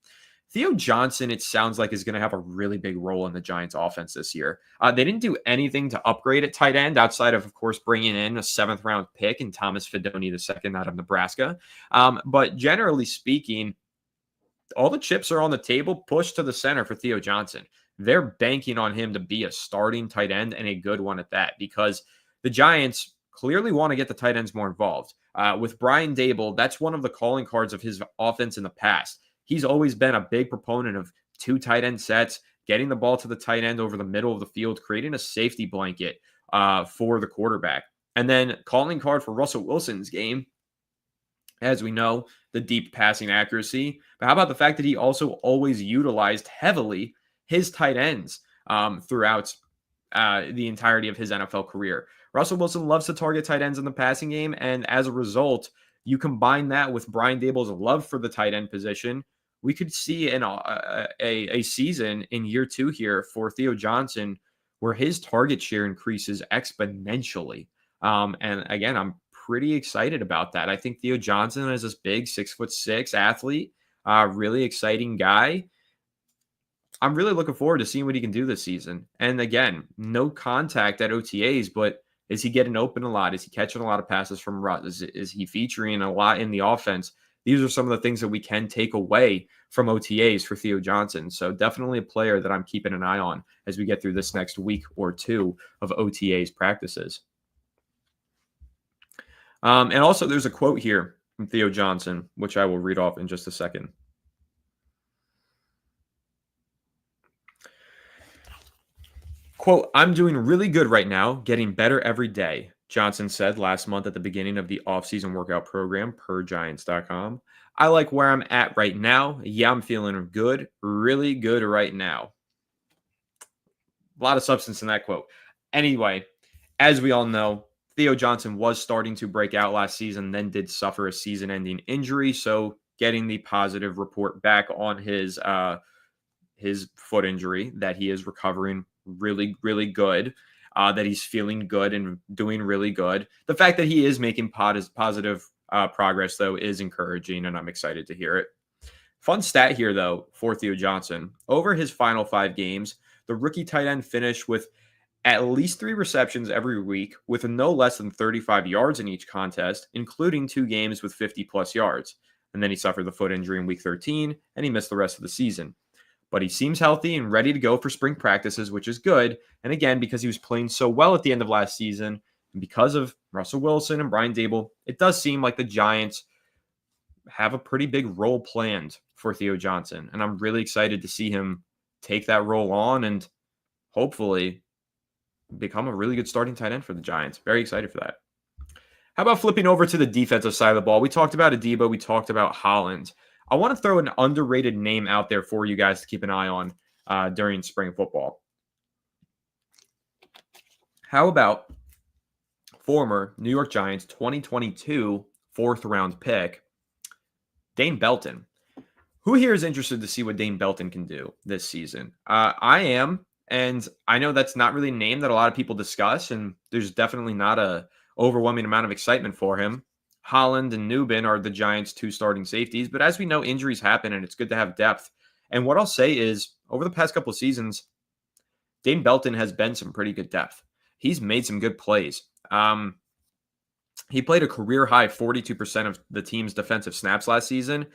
Theo Johnson, it sounds like, is going to have a really big role in the Giants offense this year. They didn't do anything to upgrade at tight end outside of course, bringing in a 7th round pick and Thomas Fidone II out of Nebraska. But generally speaking, all the chips are on the table, pushed to the center for Theo Johnson. They're banking on him to be a starting tight end and a good one at that, because the Giants clearly want to get the tight ends more involved. With Brian Daboll, that's one of the calling cards of his offense in the past. He's always been a big proponent of 2 tight end sets, getting the ball to the tight end over the middle of the field, creating a safety blanket for the quarterback. And then calling card for Russell Wilson's game, as we know, the deep passing accuracy. But how about the fact that he also always utilized heavily his tight ends throughout the entirety of his NFL career? Russell Wilson loves to target tight ends in the passing game, and as a result, you combine that with Brian Daboll's love for the tight end position, we could see a season in year 2 here for Theo Johnson where his target share increases exponentially. And again, I'm pretty excited about that. I think Theo Johnson is this big 6'6" athlete, really exciting guy. I'm really looking forward to seeing what he can do this season. And again, no contact at OTAs, but is he getting open a lot? Is he catching a lot of passes from Russ? Is he featuring a lot in the offense? These are some of the things that we can take away from OTAs for Theo Johnson. So definitely a player that I'm keeping an eye on as we get through this next week or 2 of OTAs practices. And also there's a quote here from Theo Johnson, which I will read off in just a second. Quote, "I'm doing really good right now, getting better every day. Johnson said last month at the beginning of the offseason workout program per Giants.com, I like where I'm at right now. Yeah, I'm feeling good, really good right now. A lot of substance in that quote. Anyway, as we all know, Theo Johnson was starting to break out last season, then did suffer a season-ending injury. So getting the positive report back on his foot injury, that he is recovering really, really good, that he's feeling good and doing really good. The fact that he is making positive progress, though, is encouraging, and I'm excited to hear it. Fun stat here, though, for Theo Johnson. Over his final 5 games, the rookie tight end finished with at least 3 receptions every week, with no less than 35 yards in each contest, including 2 games with 50-plus yards. And then he suffered the foot injury in week 13, and he missed the rest of the season. But he seems healthy and ready to go for spring practices, which is good. And again, because he was playing so well at the end of last season, and because of Russell Wilson and Brian Daboll, it does seem like the Giants have a pretty big role planned for Theo Johnson. And I'm really excited to see him take that role on and hopefully become a really good starting tight end for the Giants. Very excited for that. How about flipping over to the defensive side of the ball? We talked about Adebo. We talked about Holland. I want to throw an underrated name out there for you guys to keep an eye on during spring football. How about former New York Giants 2022 4th-round pick, Dane Belton? Who here is interested to see what Dane Belton can do this season? I am, and I know that's not really a name that a lot of people discuss, and there's definitely not a overwhelming amount of excitement for him. Holland and Newbin are the Giants' 2 starting safeties, but as we know, injuries happen, and it's good to have depth. And what I'll say is, over the past couple of seasons, Dane Belton has been some pretty good depth. He's made some good plays. He played a career-high 42% of the team's defensive snaps last season,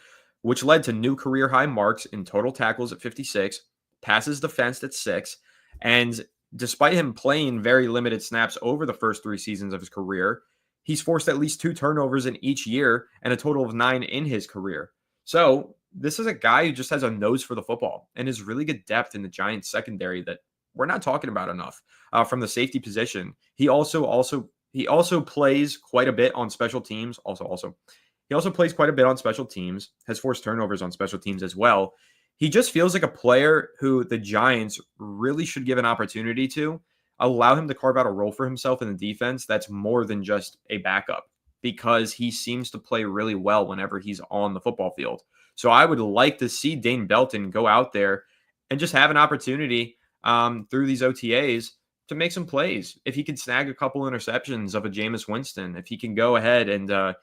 which led to new career-high marks in total tackles at 56, passes defensed at 6, and despite him playing very limited snaps over the first 3 seasons of his career, he's forced at least 2 turnovers in each year and a total of 9 in his career. So this is a guy who just has a nose for the football and is really good depth in the Giants secondary that we're not talking about enough. From the safety position, he also plays quite a bit on special teams. He also plays quite a bit on special teams, has forced turnovers on special teams as well. He just feels like a player who the Giants really should give an opportunity to, allow him to carve out a role for himself in the defense that's more than just a backup, because he seems to play really well whenever he's on the football field. So I would like to see Dane Belton go out there and just have an opportunity through these OTAs to make some plays. If he can snag a couple interceptions of a Jameis Winston, if he can go ahead and,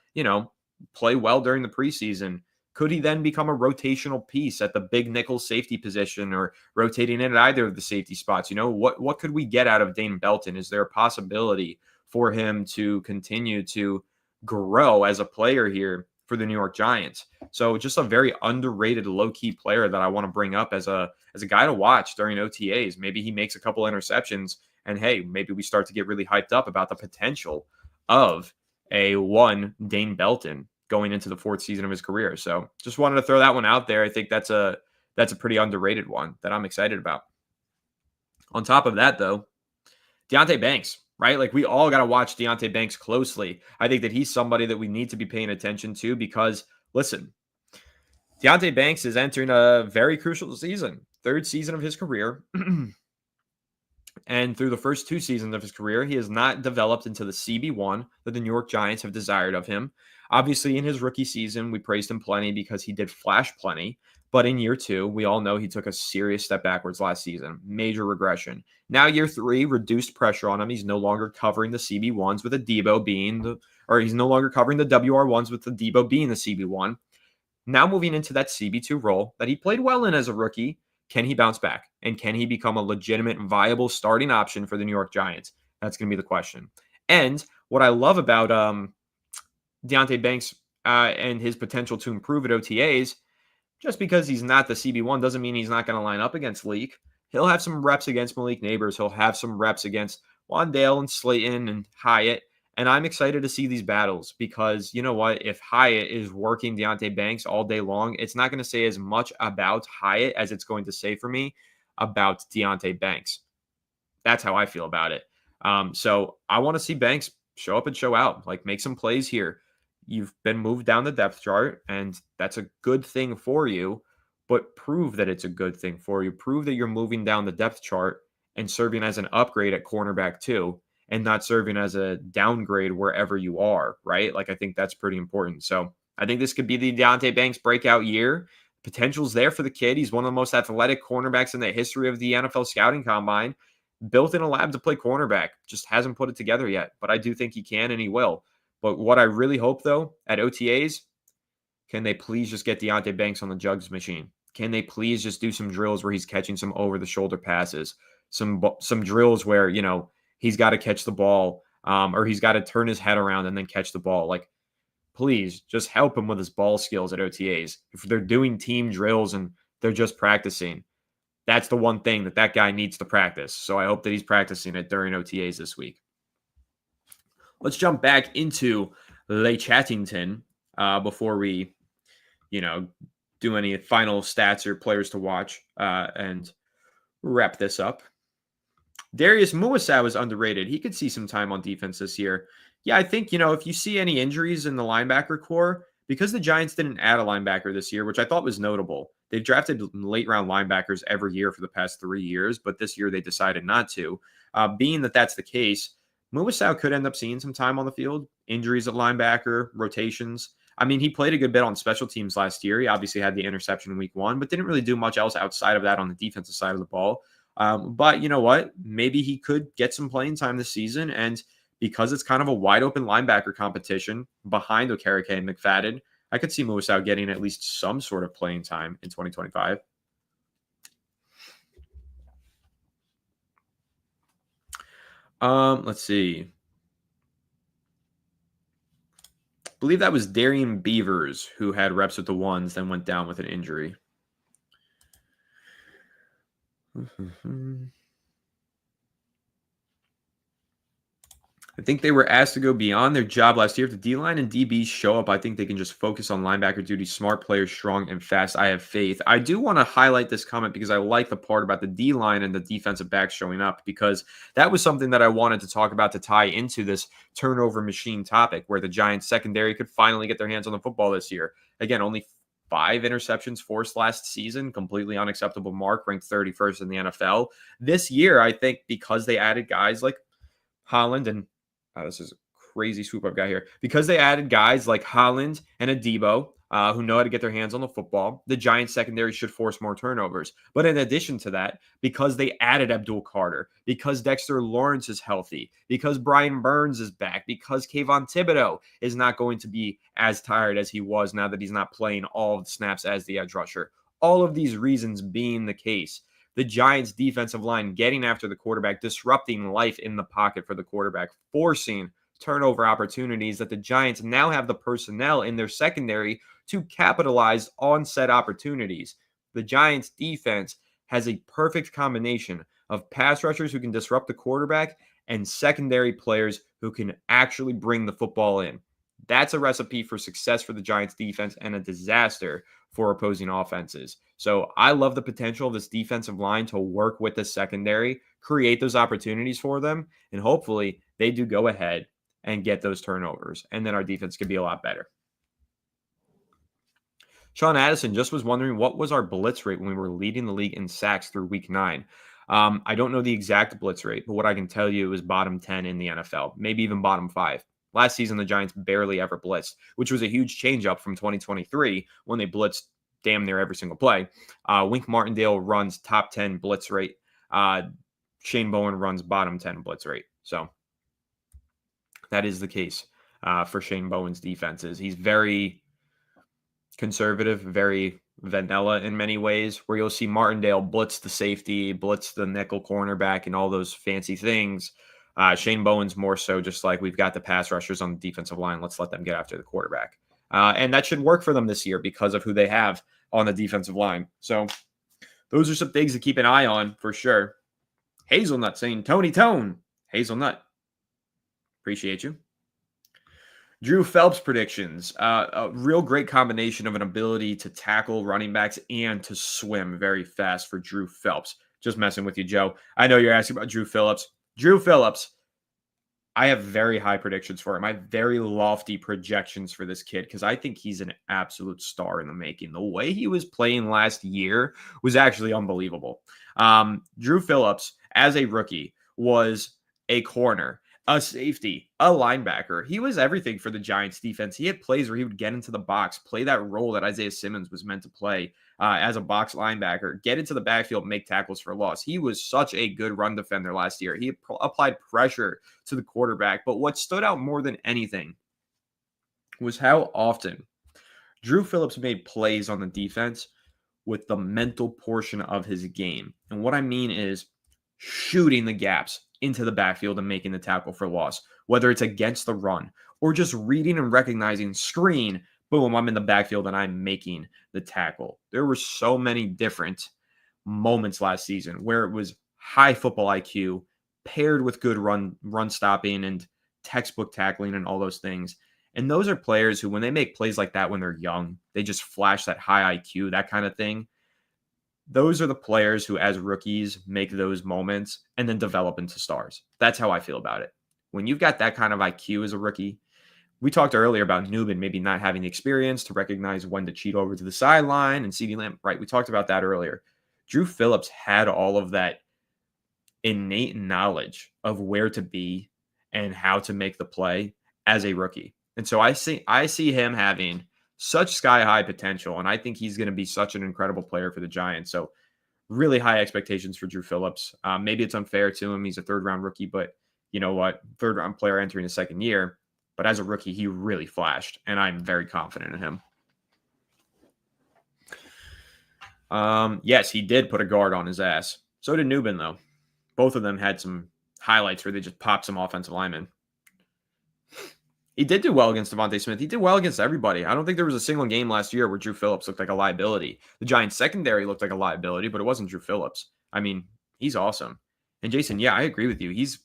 play well during the preseason, could he then become a rotational piece at the big nickel safety position or rotating in at either of the safety spots? What could we get out of Dane Belton? Is there a possibility for him to continue to grow as a player here for the New York Giants? So just a very underrated low-key player that I want to bring up as a guy to watch during OTAs. Maybe he makes a couple interceptions, and hey, maybe we start to get really hyped up about the potential of Dane Belton going into the 4th season of his career. So just wanted to throw that one out there. I think that's a pretty underrated one that I'm excited about. On top of that, though, Deonte Banks, right? Like, we all got to watch Deonte Banks closely. I think that he's somebody that we need to be paying attention to because, listen, Deonte Banks is entering a very crucial season, 3rd season of his career. And through the first 2 seasons of his career, he has not developed into the CB1 that the New York Giants have desired of him. Obviously, in his rookie season, we praised him plenty because he did flash plenty. But in year 2, we all know he took a serious step backwards last season. Major regression. Now, year 3, reduced pressure on him. He's no longer covering the CB1s with Adebo he's no longer covering the WR1s with Adebo being the CB1. Now moving into that CB2 role that he played well in as a rookie. Can he bounce back? And can he become a legitimate, viable starting option for the New York Giants? That's going to be the question. And what I love about Deonte Banks and his potential to improve at OTAs, just because he's not the CB1 doesn't mean he's not going to line up against Leak. He'll have some reps against Malik Neighbors. He'll have some reps against Wandale and Slayton and Hyatt. And I'm excited to see these battles because, you know what? If Hyatt is working Deonte Banks all day long, it's not going to say as much about Hyatt as it's going to say for me about Deonte Banks. That's how I feel about it. So I want to see Banks show up and show out. Like, make some plays here. You've been moved down the depth chart, and that's a good thing for you, but prove that it's a good thing for you. Prove that you're moving down the depth chart and serving as an upgrade at cornerback too, and not serving as a downgrade wherever you are, right? Like, I think that's pretty important. So I think this could be the Deonte Banks breakout year. Potential's there for the kid. He's one of the most athletic cornerbacks in the history of the NFL scouting combine. Built in a lab to play cornerback, just hasn't put it together yet. But I do think he can, and he will. But what I really hope, though, at OTAs, can they please just get Deonte Banks on the jugs machine? Can they please just do some drills where he's catching some over-the-shoulder passes, some drills where, he's got to catch the ball, or he's got to turn his head around and then catch the ball. Like, please just help him with his ball skills at OTAs. If they're doing team drills and they're just practicing, that's the one thing that guy needs to practice. So I hope that he's practicing it during OTAs this week. Let's jump back into Lay Chattington before we, do any final stats or players to watch and wrap this up. Darius Muasau is underrated. He could see some time on defense this year. Yeah, I think, if you see any injuries in the linebacker core, because the Giants didn't add a linebacker this year, which I thought was notable. They've drafted late-round linebackers every year for the past 3 years, but this year they decided not to. Being that that's the case, Muasau could end up seeing some time on the field. Injuries at linebacker, rotations. I mean, he played a good bit on special teams last year. He obviously had the interception in week 1, but didn't really do much else outside of that on the defensive side of the ball. But you know what? Maybe he could get some playing time this season, and because it's kind of a wide-open linebacker competition behind Okereke and McFadden, I could see Muasau getting at least some sort of playing time in 2025. Let's see. I believe that was Darian Beavers who had reps with the ones, then went down with an injury. I think they were asked to go beyond their job last year. If the D-line and DBs show up, I think they can just focus on linebacker duty. Smart players, strong and fast. I have faith. I do want to highlight this comment because I like the part about the D-line and the defensive backs showing up, because that was something that I wanted to talk about to tie into this turnover machine topic, where the Giants secondary could finally get their hands on the football this year. Again, only 5 interceptions forced last season, completely unacceptable mark, ranked 31st in the NFL. This year, I think because they added guys like Holland and this is a crazy swoop I've got here. Because they added guys like Holland and Adebo, who know how to get their hands on the football, the Giants secondary should force more turnovers. But in addition to that, because they added Abdul Carter, because Dexter Lawrence is healthy, because Brian Burns is back, because Kayvon Thibodeau is not going to be as tired as he was now that he's not playing all of the snaps as the edge rusher. All of these reasons being the case, the Giants' defensive line getting after the quarterback, disrupting life in the pocket for the quarterback, forcing turnover opportunities, that the Giants now have the personnel in their secondary to capitalize on said opportunities. The Giants' defense has a perfect combination of pass rushers who can disrupt the quarterback and secondary players who can actually bring the football in. That's a recipe for success for the Giants defense and a disaster for opposing offenses. So I love the potential of this defensive line to work with the secondary, create those opportunities for them, and hopefully they do go ahead and get those turnovers. And then our defense could be a lot better. Sean Addison just was wondering, what was our blitz rate when we were leading the league in sacks through week 9? I don't know the exact blitz rate, but what I can tell you is bottom 10 in the NFL, maybe even bottom 5. Last season, the Giants barely ever blitzed, which was a huge change up from 2023 when they blitzed damn near every single play. Wink Martindale runs top 10 blitz rate. Shane Bowen runs bottom 10 blitz rate. So that is the case for Shane Bowen's defenses. He's very conservative, very vanilla in many ways, where you'll see Martindale blitz the safety, blitz the nickel cornerback, and all those fancy things. Shane Bowen's more so just like, we've got the pass rushers on the defensive line, let's let them get after the quarterback. And that should work for them this year because of who they have on the defensive line. So those are some things to keep an eye on for sure. Hazelnut saying, Tony Tone. Hazelnut. Appreciate you. Drew Phelps predictions. A real great combination of an ability to tackle running backs and to swim very fast for Drew Phelps. Just messing with you, Joe. I know you're asking about Drew Phillips. Drew Phillips, I have very high predictions for him. I have very lofty projections for this kid because I think he's an absolute star in the making. The way he was playing last year was actually unbelievable. Drew Phillips, as a rookie, was a corner, a safety, a linebacker. He was everything for the Giants defense. He had plays where he would get into the box, play that role that Isaiah Simmons was meant to play as a box linebacker, get into the backfield, make tackles for loss. He was such a good run defender last year. He applied pressure to the quarterback. But what stood out more than anything was how often Drew Phillips made plays on the defense with the mental portion of his game. And what I mean is shooting the gaps into the backfield and making the tackle for loss, whether it's against the run or just reading and recognizing screen, boom, I'm in the backfield and I'm making the tackle. There were so many different moments last season where it was high football IQ paired with good run stopping and textbook tackling and all those things. And those are players who, when they make plays like that when they're young, they just flash that high IQ, that kind of thing. Those are the players who, as rookies, make those moments and then develop into stars. That's how I feel about it. When you've got that kind of IQ as a rookie, we talked earlier about Newman maybe not having the experience to recognize when to cheat over to the sideline, and CeeDee Lamb, right? We talked about that earlier. Drew Phillips had all of that innate knowledge of where to be and how to make the play as a rookie. And so I see him having such sky-high potential, and I think he's going to be such an incredible player for the Giants. So really high expectations for Drew Phillips. Maybe it's unfair to him. He's a third-round rookie, but you know what? Third-round player entering his second year. But as a rookie, he really flashed, and I'm very confident in him. Yes, he did put a guard on his ass. So did Newman, though. Both of them had some highlights where they just popped some offensive linemen. He did do well against Devontae Smith. He did well against everybody. I don't think there was a single game last year where Drew Phillips looked like a liability. The Giants secondary looked like a liability, but it wasn't Drew Phillips. I mean, he's awesome. And Jason, yeah, I agree with you. He's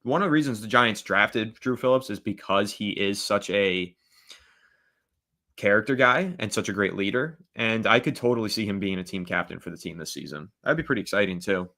one of the reasons the Giants drafted Drew Phillips is because he is such a character guy and such a great leader. And I could totally see him being a team captain for the team this season. That'd be pretty exciting too.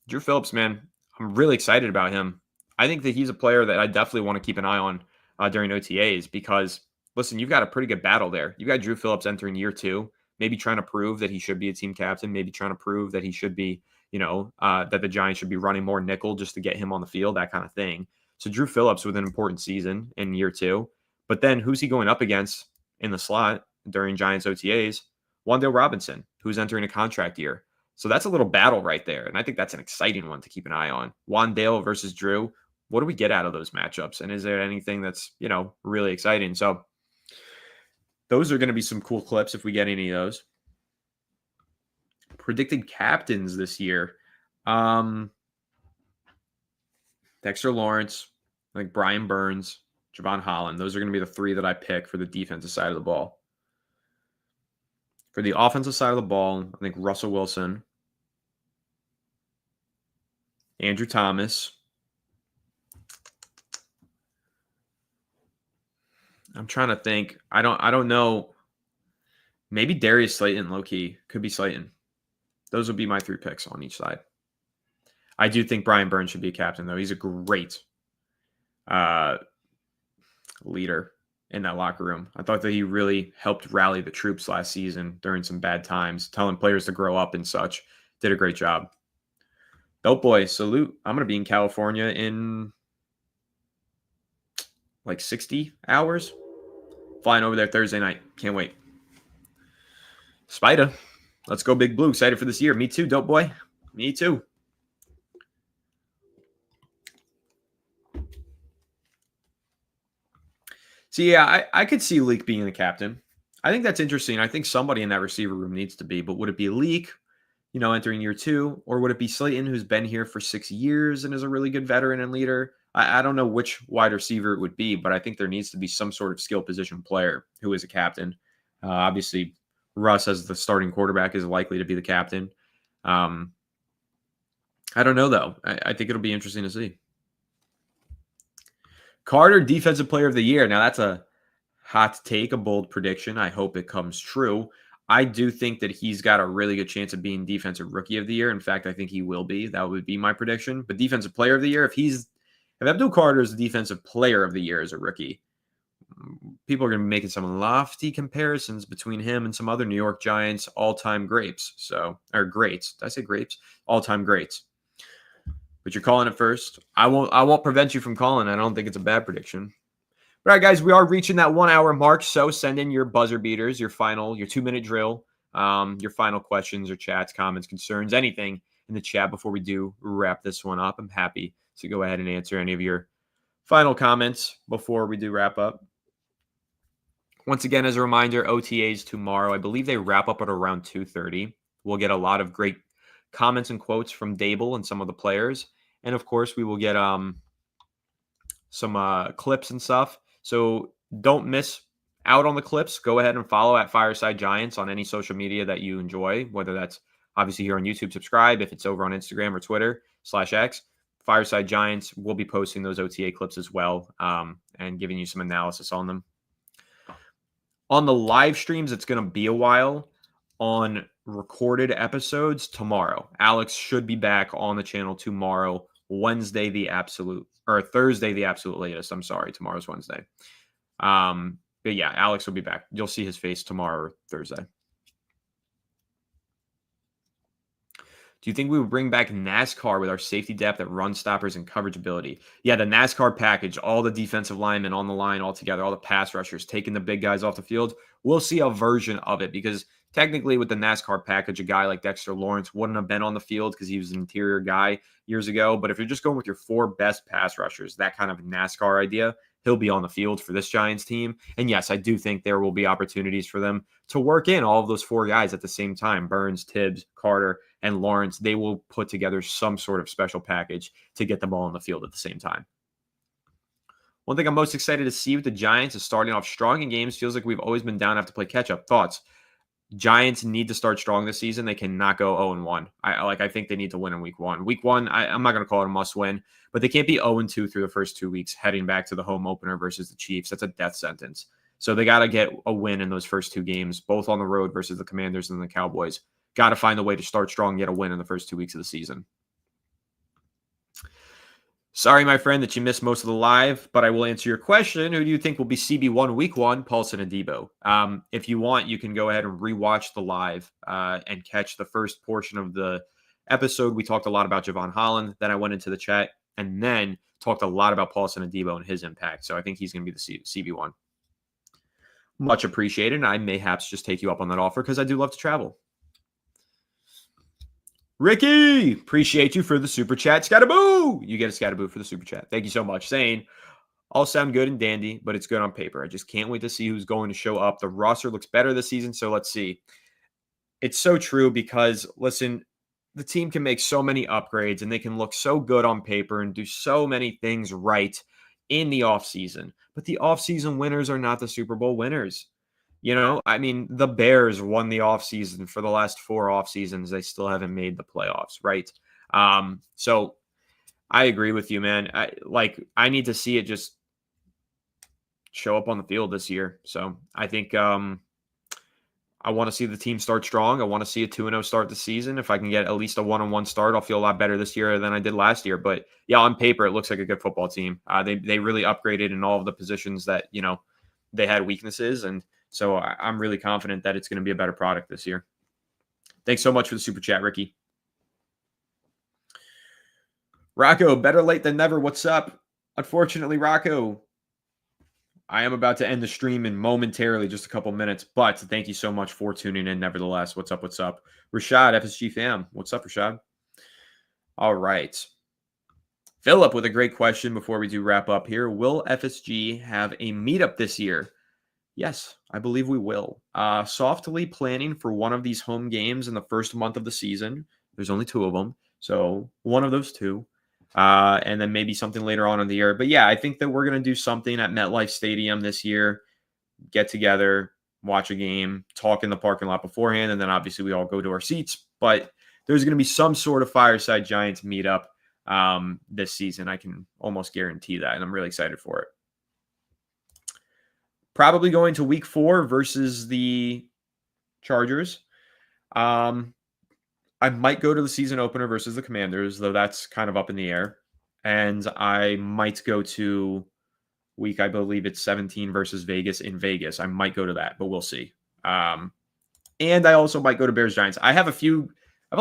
Drew Phillips, man, I'm really excited about him. I think that he's a player that I definitely want to keep an eye on during OTAs because, listen, you've got a pretty good battle there. You've got Drew Phillips entering year 2, maybe trying to prove that he should be a team captain, maybe trying to prove that he should be, that the Giants should be running more nickel just to get him on the field, that kind of thing. So Drew Phillips with an important season in year 2. But then who's he going up against in the slot during Giants OTAs? Wan'Dale Robinson, who's entering a contract year. So that's a little battle right there. And I think that's an exciting one to keep an eye on. Wan'Dale versus Drew. What do we get out of those matchups? And is there anything that's, really exciting? So those are going to be some cool clips if we get any of those. Predicted captains this year. Dexter Lawrence, like Brian Burns, Javon Holland. Those are going to be the 3 that I pick for the defensive side of the ball. For the offensive side of the ball, I think Russell Wilson, Andrew Thomas. I'm trying to think. I don't know. Maybe Darius Slayton, low-key. Could be Slayton. Those would be my 3 picks on each side. I do think Brian Burns should be a captain, though. He's a great leader in that locker room. I thought that he really helped rally the troops last season during some bad times, telling players to grow up and such. Did a great job. Dope boy, salute. I'm going to be in California in like 60 hours. Flying over there Thursday night. Can't wait. Spida. Let's go Big Blue. Excited for this year. Me too, dope boy. Me too. So, yeah, I could see Leak being the captain. I think that's interesting. I think somebody in that receiver room needs to be. But would it be Leak, entering year 2? Or would it be Slayton, who's been here for 6 years and is a really good veteran and leader? I don't know which wide receiver it would be, but I think there needs to be some sort of skill position player who is a captain. Obviously, Russ as the starting quarterback is likely to be the captain. I don't know, though. I think it'll be interesting to see. Carter, Defensive Player of the Year. Now, that's a hot take, a bold prediction. I hope it comes true. I do think that he's got a really good chance of being Defensive Rookie of the Year. In fact, I think he will be. That would be my prediction. But Defensive Player of the Year, if he's If Abdul Carter is the defensive player of the year as a rookie, people are going to be making some lofty comparisons between him and some other New York Giants all-time greats. Or greats. Did I say grapes? All-time greats. But you're calling it first. I won't prevent you from calling. I don't think it's a bad prediction. All right, guys, we are reaching that 1 hour mark. So send in your buzzer beaters, your 2-minute drill, your final questions or chats, comments, concerns, anything in the chat before we do wrap this one up. I'm happy to go ahead and answer any of your final comments before we do wrap up. Once again, as a reminder, OTAs tomorrow. I believe they wrap up at around 2:30. We'll get a lot of great comments and quotes from Dable and some of the players. And of course, we will get some clips and stuff. So don't miss out on the clips. Go ahead and follow at Fireside Giants on any social media that you enjoy, whether that's obviously here on YouTube, subscribe. If it's over on Instagram or Twitter/X, Fireside Giants will be posting those OTA clips as well, and giving you some analysis on them. On the live streams, it's going to be a while. On recorded episodes, tomorrow. Alex should be back on the channel tomorrow, Thursday, the absolute latest. I'm sorry, tomorrow's Wednesday. But yeah, Alex will be back. You'll see his face tomorrow or Thursday. Do you think we would bring back NASCAR with our safety depth at run stoppers and coverage ability? Yeah, the NASCAR package, all the defensive linemen on the line all together, all the pass rushers, taking the big guys off the field. We'll see a version of it because technically with the NASCAR package, a guy like Dexter Lawrence wouldn't have been on the field because he was an interior guy years ago. But if you're just going with your 4 best pass rushers, that kind of NASCAR idea, he'll be on the field for this Giants team. And yes, I do think there will be opportunities for them to work in all of those 4 guys at the same time. Burns, Tibbs, Carter, and Lawrence. They will put together some sort of special package to get them all on the field at the same time. One thing I'm most excited to see with the Giants is starting off strong in games. Feels like we've always been down, have to play catch-up. Thoughts? Giants need to start strong this season. They cannot go 0-1. I think they need to win in week 1. Week 1, I'm not going to call it a must-win, but they can't be 0-2 through the first 2 weeks heading back to the home opener versus the Chiefs. That's a death sentence. So they got to get a win in those first 2 games, both on the road versus the Commanders and the Cowboys. Got to find a way to start strong and get a win in the first 2 weeks of the season. Sorry, my friend, that you missed most of the live, but I will answer your question. Who do you think will be CB1 week 1? Paulson Adebo. If you want, you can go ahead and rewatch the live and catch the first portion of the episode. We talked a lot about Javon Holland. Then I went into the chat and then talked a lot about Paulson Adebo and his impact. So I think he's going to be the CB1. Much appreciated. And I mayhaps just take you up on that offer because I do love to travel. Ricky, appreciate you for the super chat. Scataboo! You get a scataboo for the super chat. Thank you so much. Saying, all sound good and dandy, but it's good on paper. I just can't wait to see who's going to show up. The roster looks better this season, so let's see. It's so true because, listen, the team can make so many upgrades and they can look so good on paper and do so many things right in the offseason. But the offseason winners are not the Super Bowl winners. You know, I mean, the Bears won the offseason for the last 4 offseasons. They still haven't made the playoffs, right? So I agree with you, man. I need to see it just show up on the field this year. So I think I want to see the team start strong. I want to see a 2-0 start the season. If I can get at least a 1-1 start, I'll feel a lot better this year than I did last year. But yeah, on paper, it looks like a good football team. They really upgraded in all of the positions that, you know, they had weaknesses. And so I'm really confident that it's going to be a better product this year. Thanks so much for the super chat, Ricky. Rocco, better late than never. What's up? Unfortunately, Rocco, I am about to end the stream in momentarily, just a couple minutes, but thank you so much for tuning in. Nevertheless, what's up? What's up? Rashad, FSG fam. What's up, Rashad? All right. Philip with a great question before we do wrap up here. Will FSG have a meetup this year? Yes, I believe we will. Softly planning for one of these home games in the first month of the season. There's only 2 of them. So one of those 2. And then maybe something later on in the year. But yeah, I think that we're going to do something at MetLife Stadium this year. Get together, watch a game, talk in the parking lot beforehand, and then obviously we all go to our seats. But there's going to be some sort of Fireside Giants meetup this season. I can almost guarantee that, and I'm really excited for it. Probably going to week 4 versus the Chargers. I might go to the season opener versus the Commanders, though that's kind of up in the air. And I might go to week, I believe it's 17 versus Vegas in Vegas. I might go to that, but we'll see. And I also might go to Bears Giants. I have a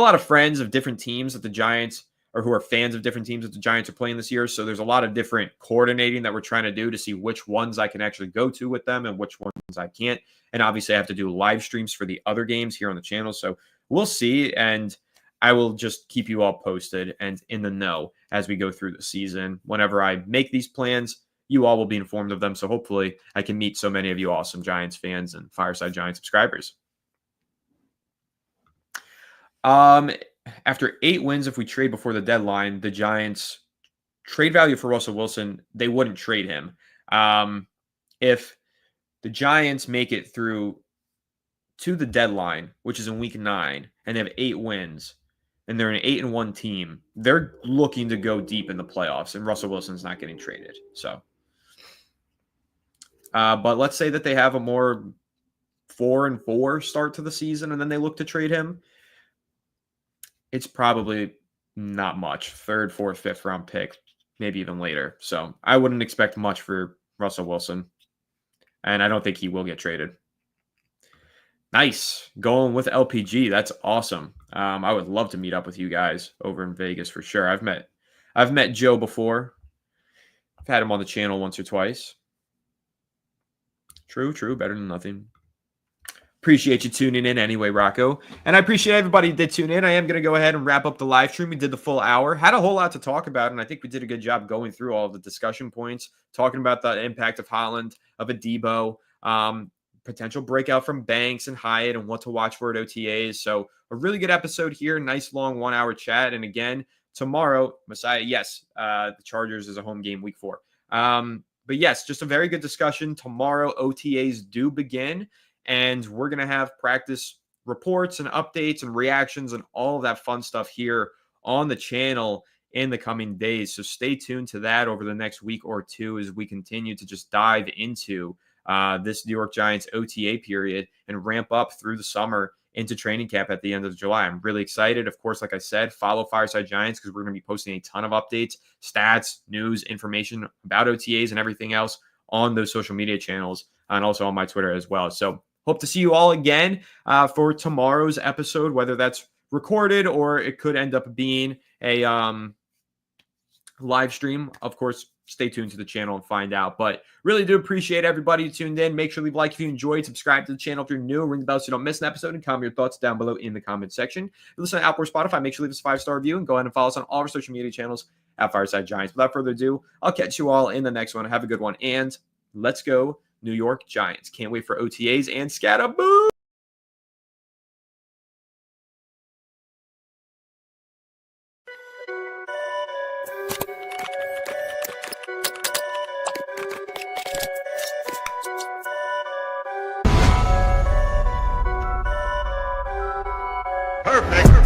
lot of friends of different teams that the Giants, or who are fans of different teams that the Giants are playing this year. So there's a lot of different coordinating that we're trying to do to see which ones I can actually go to with them and which ones I can't. And obviously I have to do live streams for the other games here on the channel. So we'll see. And I will just keep you all posted and in the know as we go through the season. Whenever I make these plans, you all will be informed of them. So hopefully I can meet so many of you awesome Giants fans and Fireside Giants subscribers. After 8 wins, if we trade before the deadline, the Giants trade value for Russell Wilson, they wouldn't trade him. If the Giants make it through to the deadline, which is in week 9, and they have 8 wins, and they're an 8-1 team, they're looking to go deep in the playoffs, and Russell Wilson's not getting traded. So, but let's say that they have a more 4-4 start to the season, and then they look to trade him. It's probably not much. 3rd, 4th, 5th round pick, maybe even later. So I wouldn't expect much for Russell Wilson. And I don't think he will get traded. Nice. Going with LPG. That's awesome. I would love to meet up with you guys over in Vegas for sure. I've met Joe before. I've had him on the channel once or twice. True. Better than nothing. Appreciate you tuning in anyway, Rocco. And I appreciate everybody who did tune in. I am going to go ahead and wrap up the live stream. We did the full hour. Had a whole lot to talk about, and I think we did a good job going through all of the discussion points, talking about the impact of Holland, of Adebo, potential breakout from Banks and Hyatt, and what to watch for at OTAs. So a really good episode here. Nice long 1-hour chat. And again, tomorrow, Messiah, yes, the Chargers is a home game week 4. But yes, just a very good discussion. Tomorrow, OTAs do begin. And we're going to have practice reports and updates and reactions and all of that fun stuff here on the channel in the coming days. So stay tuned to that over the next week or two as we continue to just dive into this New York Giants OTA period and ramp up through the summer into training camp at the end of July. I'm really excited. Of course, like I said, follow Fireside Giants because we're going to be posting a ton of updates, stats, news, information about OTAs and everything else on those social media channels and also on my Twitter as well. So hope to see you all again for tomorrow's episode, whether that's recorded or it could end up being a live stream. Of course, stay tuned to the channel and find out. But really do appreciate everybody who tuned in. Make sure to leave a like if you enjoyed. Subscribe to the channel if you're new. Ring the bell so you don't miss an episode. And comment your thoughts down below in the comment section. If you listen to Apple or Spotify, make sure to leave us a 5-star review. And go ahead and follow us on all our social media channels at Fireside Giants. Without further ado, I'll catch you all in the next one. Have a good one. And let's go New York Giants. Can't wait for OTAs and Scatterboo. Perfect.